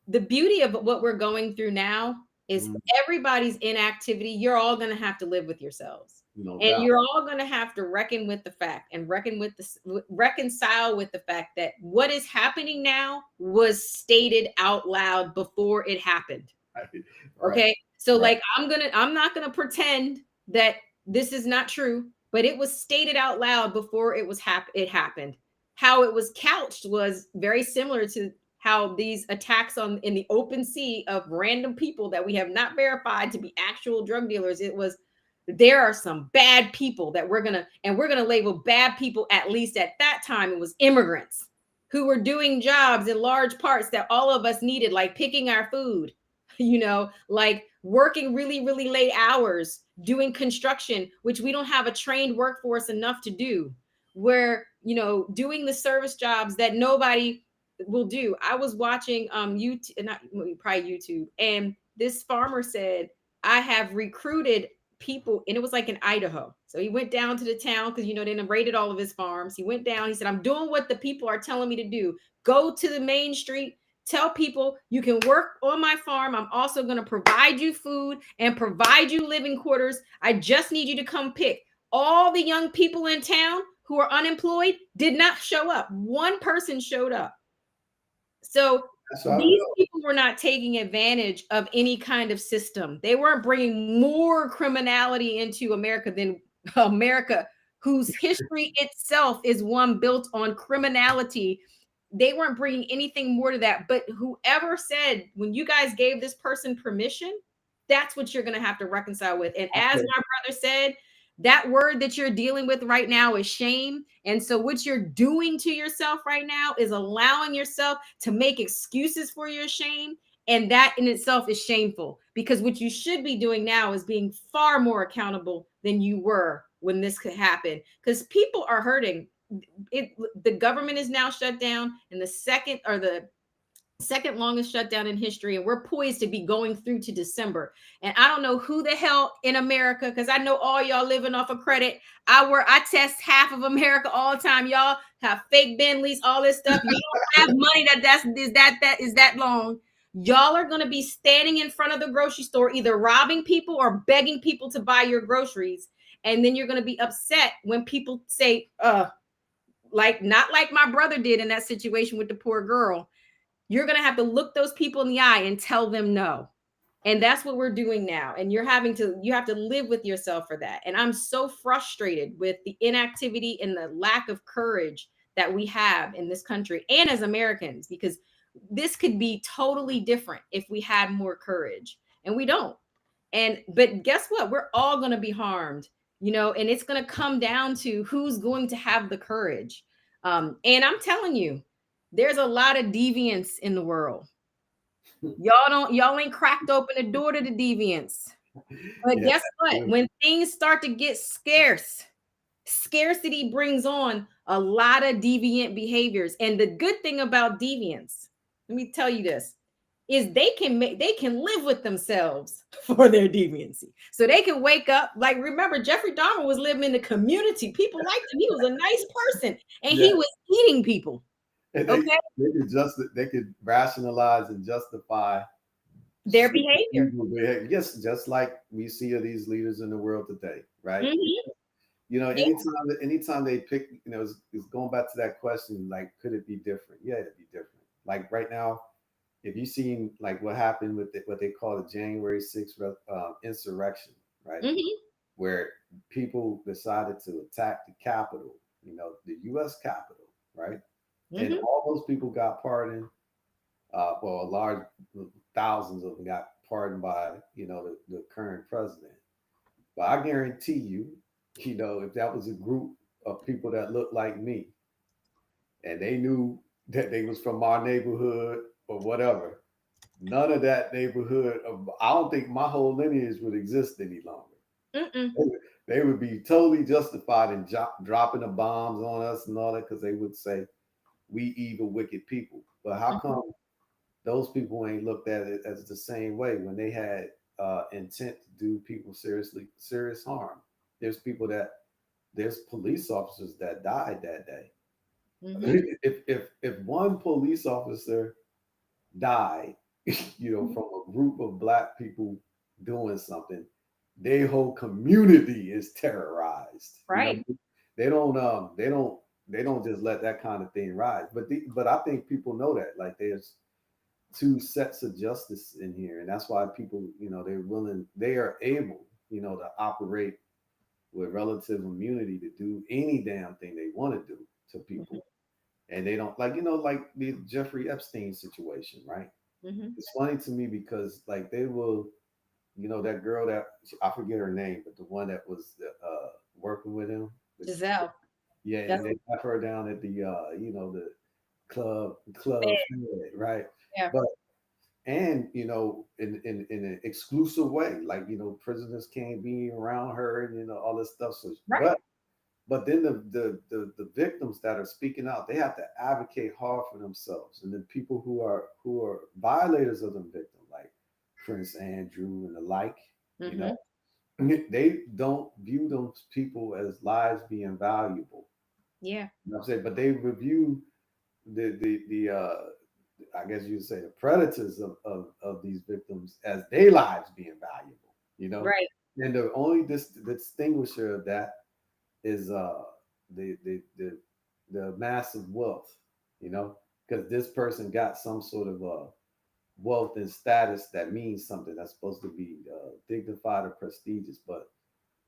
the beauty of what we're going through now is mm, everybody's inactivity. You're all going to have to live with yourselves, no and doubt. you're all going to have to reckon with the fact and reconcile with the fact that what is happening now was stated out loud before it happened. Right. Okay. So Right. like I'm not gonna pretend that this is not true, but it was stated out loud before it happened. How it was couched was very similar to how these attacks on in the open sea of random people that we have not verified to be actual drug dealers. It was there are some bad people that we're gonna label bad people, at least at that time it was immigrants who were doing jobs in large parts that all of us needed, like picking our food, like working really, really late hours, doing construction, which we don't have a trained workforce enough to do, where, doing the service jobs that nobody will do. I was watching YouTube, not probably YouTube, and this farmer said, I have recruited people, and it was like in Idaho. So he went down to the town because they raided all of his farms. He went down, he said, I'm doing what the people are telling me to do. Go to the main street, tell people you can work on my farm. I'm also going to provide you food and provide you living quarters. I just need you to come pick. All the young people in town who are unemployed did not show up. One person showed up. So That's how I these felt. people were not taking advantage of any kind of system. They weren't bringing more criminality into America than America, whose history itself is one built on criminality. They weren't bringing anything more to that. But whoever said, when you guys gave this person permission, that's what you're going to have to reconcile with. And as Okay. my brother said, that word that you're dealing with right now is shame. And so, what you're doing to yourself right now is allowing yourself to make excuses for your shame. And that in itself is shameful, because what you should be doing now is being far more accountable than you were when this could happen, because people are hurting. The government is now shut down, and the second longest shutdown in history, and we're poised to be going through to December. And I don't know who the hell in America, because I know all y'all living off of credit. I test half of America all the time. Y'all have fake Bentleys, all this stuff. You don't have money that is that long. Y'all are going to be standing in front of the grocery store, either robbing people or begging people to buy your groceries. And then you're going to be upset when people say, like, not like my brother did in that situation with the poor girl. You're going to have to look those people in the eye and tell them no. And that's what we're doing now. And you have to live with yourself for that. And I'm so frustrated with the inactivity and the lack of courage that we have in this country and as Americans, because this could be totally different if we had more courage, and we don't. But guess what? We're all going to be harmed, and it's going to come down to who's going to have the courage. And I'm telling you, there's a lot of deviance in the world. Y'all ain't cracked open the door to the deviance. But Yeah. guess what? When things start to get scarce, scarcity brings on a lot of deviant behaviors. And the good thing about deviance, let me tell you this, is they can live with themselves for their deviancy. So they can wake up. Like, remember, Jeffrey Dahmer was living in the community. People liked him. He was a nice person, and Yeah. he was eating people. And Okay, they could rationalize and justify their behavior. evil behavior. Yes, just like we see of these leaders in the world today, right? Mhm. Yeah. Anytime they pick, it's going back to that question, like, could it be different? Yeah, it'd be different. Like right now, if you seen like what happened with what they call the January 6th insurrection, right? Mhm. Where people decided to attack the Capitol, the U.S. Capitol, right? And Mhm. all those people got pardoned. Well, a large thousands of them got pardoned by the current president. But I guarantee you, if that was a group of people that looked like me, and they knew that they was from our neighborhood or whatever, none of that neighborhood. I don't think my whole lineage would exist any longer. Mm-mm. They would be totally justified in dropping the bombs on us and all that, because they would say we evil, wicked people. But how Mhm. come those people ain't looked at it as the same way when they had intent to do people serious harm? there's people that there's police officers that died that day. Mm-hmm. If one police officer died, from a group of black people doing something, their whole community is terrorized. Right. They don't just let that kind of thing rise. But I think people know that. Like there's two sets of justice in here, and that's why people, they are able, to operate with relative immunity to do any damn thing they want to do to people. And they don't like the Jeffrey Epstein situation, right? Mm-hmm. It's funny to me because like they will, that girl that I forget her name, but the one that was working with him, Giselle. yeah, That's and they have her down at the the club bad. Fed, right? Yeah. But and in an exclusive way, like prisoners can't be around her and all this stuff. So, Right. but then the victims that are speaking out, they have to advocate hard for themselves, and then people who are violators of them victim, like Prince Andrew and the like, you Mm-hmm. know, they don't view those people as lives being valuable. Yeah. You know what I'm saying? But they review the I guess you'd say the predators of these victims as their lives being valuable, Right. And the only distinguisher of that is the the the the massive wealth, because this person got some sort of wealth and status that means something that's supposed to be dignified or prestigious, but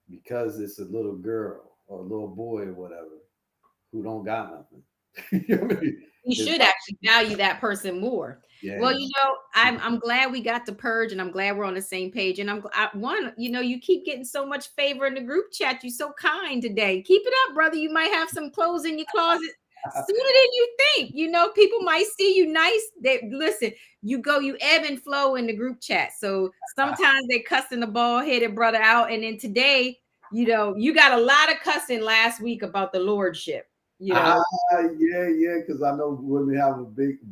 because it's a little girl or a little boy or whatever who don't got nothing, you know what I mean? You It's should like, actually value that person more. yeah, Well, I'm glad we got to purge, and I'm glad we're on the same page. And one, you keep getting so much favor in the group chat. You're so kind today. Keep it up, brother. You might have some clothes in your closet sooner than you think. People might see you nice. They listen. You ebb and flow in the group chat. So sometimes they cussing the bald headed brother out, and then today, you got a lot of cussing last week about the lordship. You ah, know. yeah, because I know women have a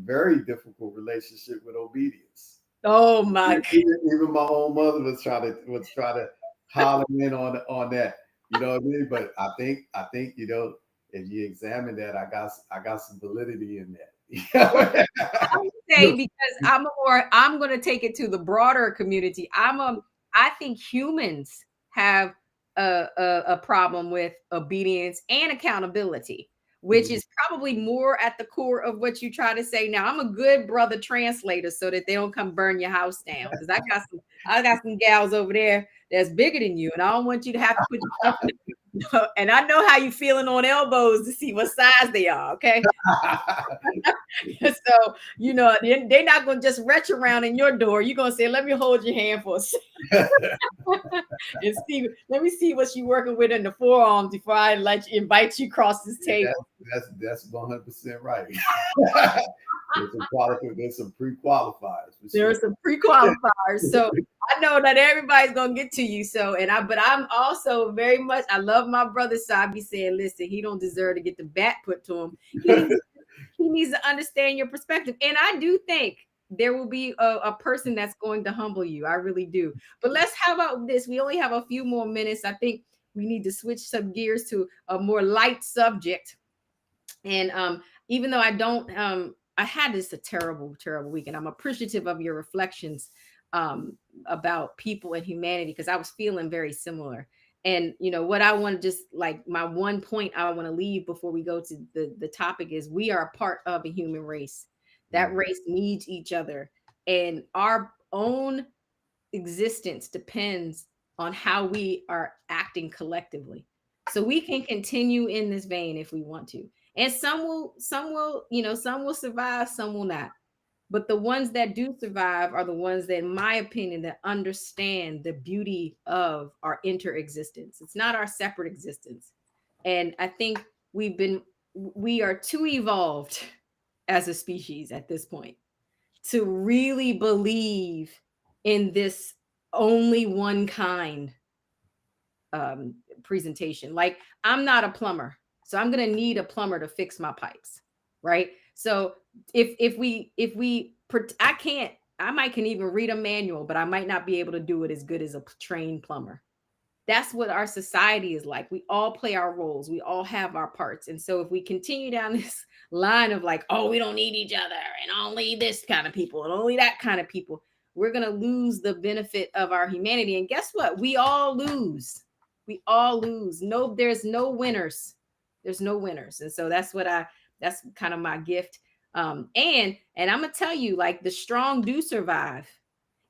very difficult relationship with obedience. Oh my. Even my own mother was trying to holler in on that. You know what I mean? But I think if you examine that, I got some validity in that. I would say because I'm going to take it to the broader community. I think humans have a problem with obedience and accountability, which is probably more at the core of what you try to say. Now, I'm a good brother translator so that they don't come burn your house down, because I got some gals over there that's bigger than you, and I don't want you to have to put yourself in. And I know how you feeling on elbows to see what size they are. Okay. So, they're not going to just retch around in your door. You're going to say, let me hold your hand for a second and let me see what you're working with in the forearms before I invite you across this Yeah, table. that's 100% right. There's some pre-qualifiers. There are some pre-qualifiers. So I know that everybody's gonna get to you. But I'm also very much, I love my brother. So I be saying, listen, he don't deserve to get the bat put to him. He needs to understand your perspective. And I do think there will be a person that's going to humble you. I really do. But how about this? We only have a few more minutes. I think we need to switch some gears to a more light subject. And even though I had this a terrible, terrible week, and I'm appreciative of your reflections about people and humanity, because I was feeling very similar. And what I want to just like my one point I want to leave before we go to the topic is we are a part of a human race. That race needs each other, and our own existence depends on how we are acting collectively. So we can continue in this vein if we want to. And some will survive, some will not. But the ones that do survive are the ones that, in my opinion, that understand the beauty of our interexistence. It's not our separate existence. And I think we are too evolved as a species at this point to really believe in this only one kind presentation. Like, I'm not a plumber, so I'm going to need a plumber to fix my pipes, right? So I can't, I might can even read a manual, but I might not be able to do it as good as a trained plumber. that's what our society is like. We all play our roles. We all have our parts. And so if we continue down this line of like, oh, we don't need each other and only this kind of people and only that kind of people, we're going to lose the benefit of our humanity. And guess what? We all lose. We all lose. No, there's no winners. There's no winners. And so that's that's kind of my gift. And I'm going to tell you, like, the strong do survive.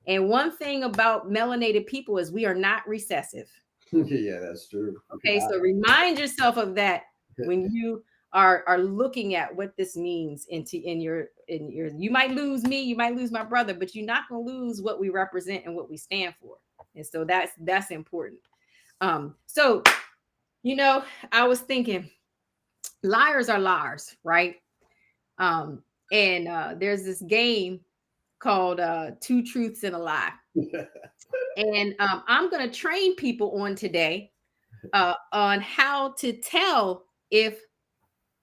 And one thing about melanated people is we are not recessive. Yeah, that's true. Okay, so remind yourself of that when you are looking at what this means in your you might lose me, you might lose my brother, but you're not going to lose what we represent and what we stand for. And so that's important. So I was thinking liars are liars, right? And there's this game called Two Truths and a Lie. And I'm going to train people on today on how to tell if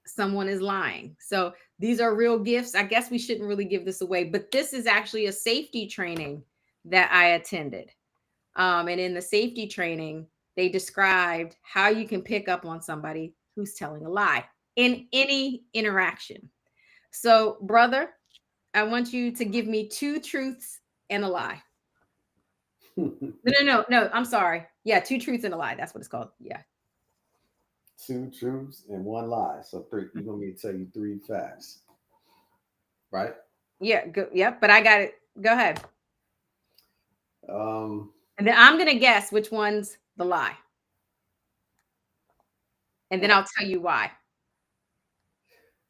someone is lying. So these are real gifts. I guess we shouldn't really give this away, but this is actually a safety training that I attended. And in the safety training, they described how you can pick up on somebody who's telling a lie in any interaction. So, brother, I want you to give me two truths and a lie. No. I'm sorry. Yeah, two truths and a lie. That's what it's called. Yeah. Two truths and one lie. So three. You want me to tell you three facts, right? Yeah. Go. Yep. But I got it. Go ahead. And then I'm gonna guess which one's the lie, and then I'll tell you why.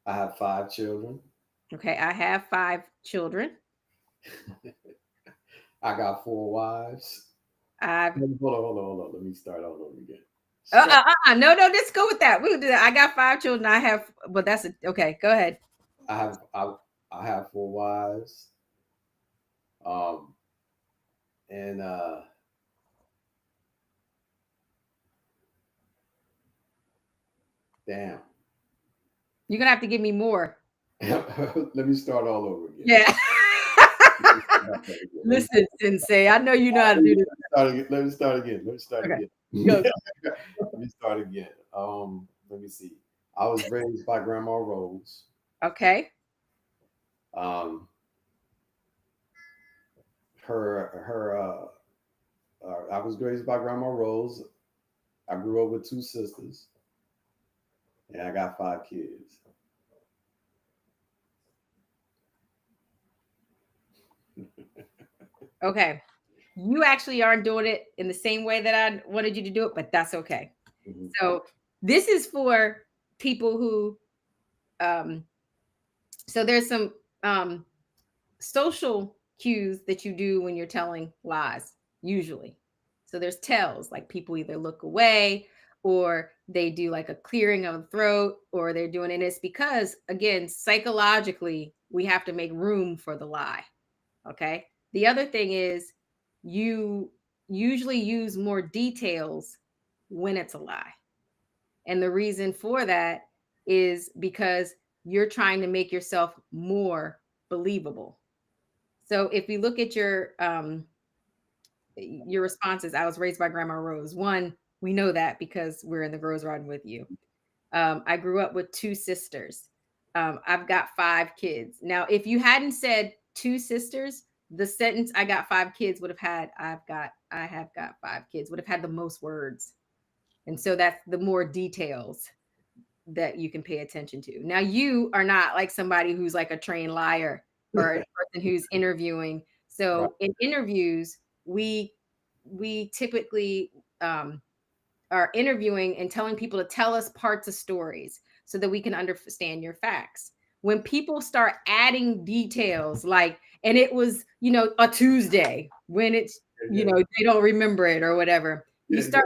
I have 5 children. Okay, I have 5 children. I got 4 wives. Hold on. Let me start all over again. No, let's go with that. We'll do that. I got 5 children. I have, but that's okay. Go ahead. I have 4 wives. And damn. You're gonna have to give me more. Let me start all over again. Yeah. Listen, Sensei, I know you know how to do this. Let me start again. Let me start again. Let me see. I was raised by Grandma Rose. Okay. I was raised by Grandma Rose. I grew up with 2 sisters, and I got 5 kids. Okay. You actually aren't doing it in the same way that I wanted you to do it, but that's okay. Mm-hmm. So this is for people who, so there's some social cues that you do when you're telling lies, usually. So there's tells, like people either look away or they do like a clearing of the throat, or they're doing it. And it's because, again, psychologically, we have to make room for the lie. Okay. The other thing is you usually use more details when it's a lie. And the reason for that is because you're trying to make yourself more believable. So if you look at your responses, I was raised by Grandma Rose. 1, we know that because we're in the Grows Riding with you. I grew up with 2 sisters. I've got 5 kids. Now, if you hadn't said 2 sisters, the sentence I got 5 kids would have had, I have got 5 kids would have had the most words. And so that's the more details that you can pay attention to. Now, you are not like somebody who's like a trained liar or a person who's interviewing. So right. In interviews, we typically are interviewing and telling people to tell us parts of stories so that we can understand your facts. When people start adding details, like, and it was, a Tuesday, when it's, they don't remember it or whatever, you start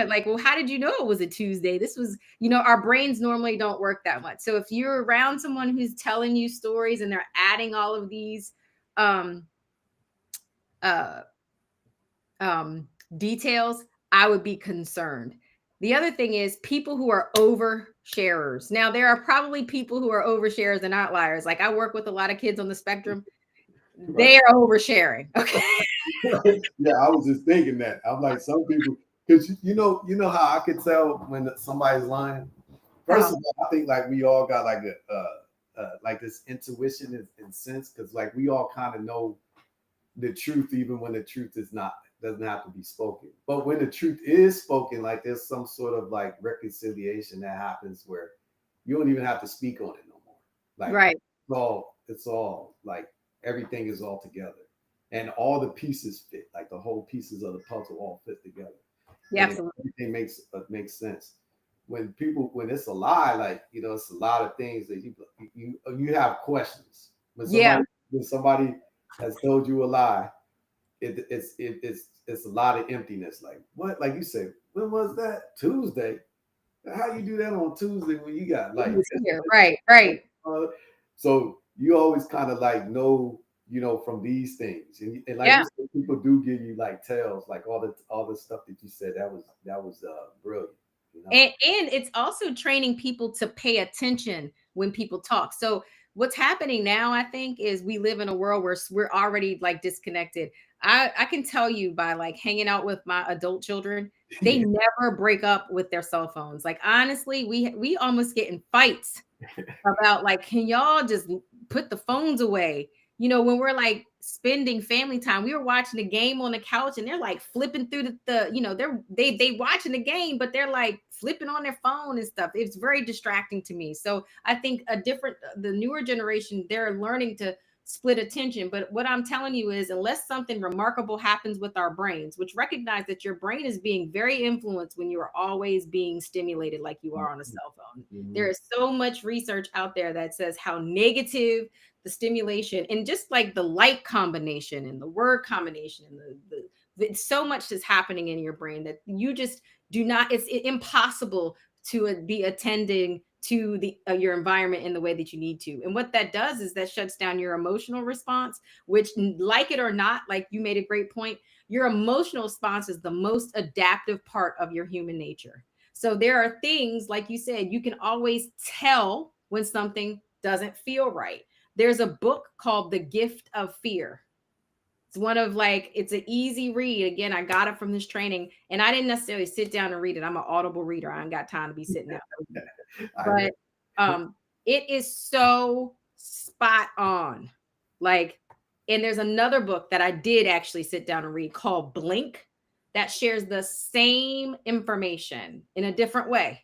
like, well, how did you know it was a Tuesday? This was, our brains normally don't work that much. So if you're around someone who's telling you stories and they're adding all of these details, I would be concerned. The other thing is people who are oversharers. Now, there are probably people who are oversharers and outliers. Like, I work with a lot of kids on the spectrum. They are oversharing. Okay. Yeah, I was just thinking that. I'm like, some people, Because you know how I could tell when somebody's lying. First of all, I think like we all got like like this intuition and sense, because like we all kind of know the truth, even when the truth is not doesn't have to be spoken. But when the truth is spoken, like there's some sort of like reconciliation that happens where you don't even have to speak on it no more. Like Right. it's all like everything is all together, and all the pieces fit. Like the whole pieces of the puzzle all fit together. Yeah, And absolutely. everything makes sense. When it's a lie, like it's a lot of things that you have questions. Yeah. When somebody has told you a lie, it's a lot of emptiness. Like what? Like you said, when was that? Tuesday. How you do that on Tuesday when you got He like was here. Right. Right. so you always kind of like know from these things, and like Yeah. you said, people do give you like tells, like all the stuff that you said that was brilliant. And it's also training people to pay attention when people talk. So what's happening now, I think, is we live in a world where we're already like disconnected. I can tell you by like hanging out with my adult children, they Yeah. never break up with their cell phones. Like honestly, we almost get in fights about like, can y'all just put the phones away? When we're like spending family time, we were watching a game on the couch and they're like flipping through they watching the game, but they're like flipping on their phone and stuff. It's very distracting to me. So I think the newer generation, they're learning to split attention. But what I'm telling you is, unless something remarkable happens with our brains, which recognize that your brain is being very influenced when you are always being stimulated like you are on a cell phone. There Mhm. is so much research out there that says how negative the stimulation and just like the light combination and the word combination and so much is happening in your brain that you just do not, it's impossible to be attending to your environment in the way that you need to. And what that does is that shuts down your emotional response, which, like it or not, like you made a great point, your emotional response is the most adaptive part of your human nature. So there are things, like you said, you can always tell when something doesn't feel right. There's a book called The Gift of Fear. It's one of like, it's an easy read. Again, I got it from this training and I didn't necessarily sit down and read it. I'm an audible reader. I ain't got time to be sitting down. I know. But it is so spot on. Like, and there's another book that I did actually sit down and read called Blink that shares the same information in a different way.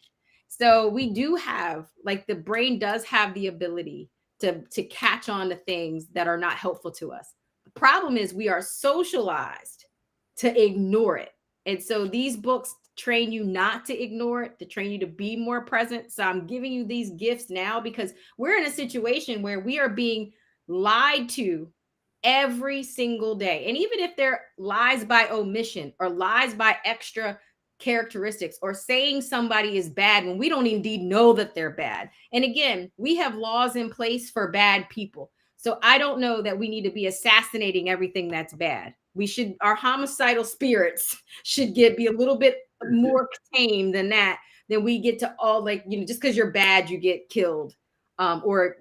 So we do have, like, the brain does have the ability to catch on to things that are not helpful to us. The problem is we are socialized to ignore it. And so these books train you not to ignore it, to train you to be more present. So I'm giving you these gifts now because we're in a situation where we are being lied to every single day. And even if they're lies by omission or lies by extra characteristics or saying somebody is bad when we don't indeed know that they're bad. And again, we have laws in place for bad people. So I don't know that we need to be assassinating everything that's bad. Our homicidal spirits should be a little bit more tame than that. Then we get to all like, just because you're bad, you get killed. Or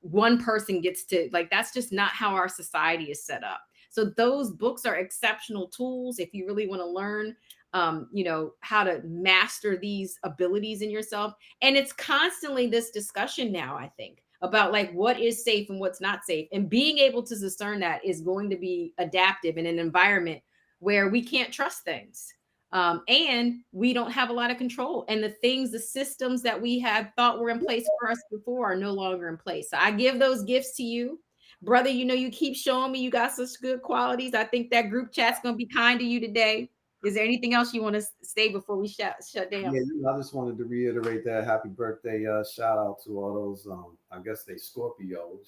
one person gets to, like, that's just not how our society is set up. So those books are exceptional tools if you really want to learn how to master these abilities in yourself. And it's constantly this discussion now, I think, about like what is safe and what's not safe, and being able to discern that is going to be adaptive in an environment where we can't trust things, and we don't have a lot of control, and the systems that we had thought were in place for us before are no longer in place. So I give those gifts to you, brother. You keep showing me you got such good qualities. I think that group chat's going to be kind to you today. Is there anything else you want to say before we shut down? Yeah, I just wanted to reiterate that happy birthday shout out to all those I guess they Scorpios,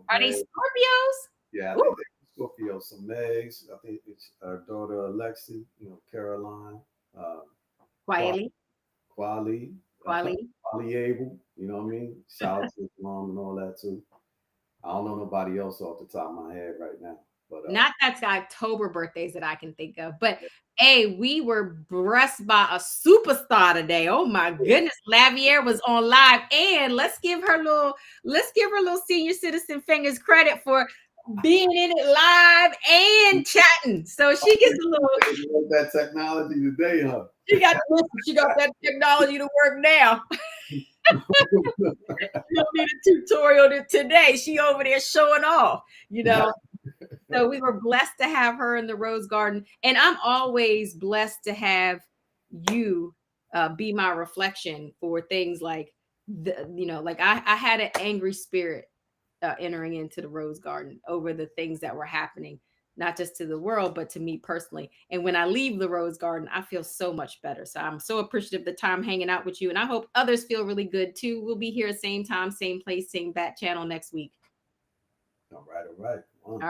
Are they Meg. Scorpios? Yeah, I Ooh, think they Scorpios. Some Megs. I think it's our daughter Alexi, Caroline, uh Qua- quietly, Quali, quietly. Quali Abel, you know what I mean? Shout out to his mom and all that too. I don't know nobody else off the top of my head right now. But Not that's October birthdays that I can think of, but hey, we were blessed by a superstar today. Oh my goodness, Lavier was on live, and let's give her little senior citizen fingers credit for being in it live and chatting. So she gets a little. That technology today, huh? She got that technology to work now. You don't need a tutorial today. She over there showing off, you know. So we were blessed to have her in the Rose Garden, and I'm always blessed to have you be my reflection for things like like I had an angry spirit entering into the Rose Garden over the things that were happening, not just to the world, but to me personally. And when I leave the Rose Garden, I feel so much better. So I'm so appreciative of the time hanging out with you. And I hope others feel really good too. We'll be here same time, same place, same bat channel next week. All right. All right.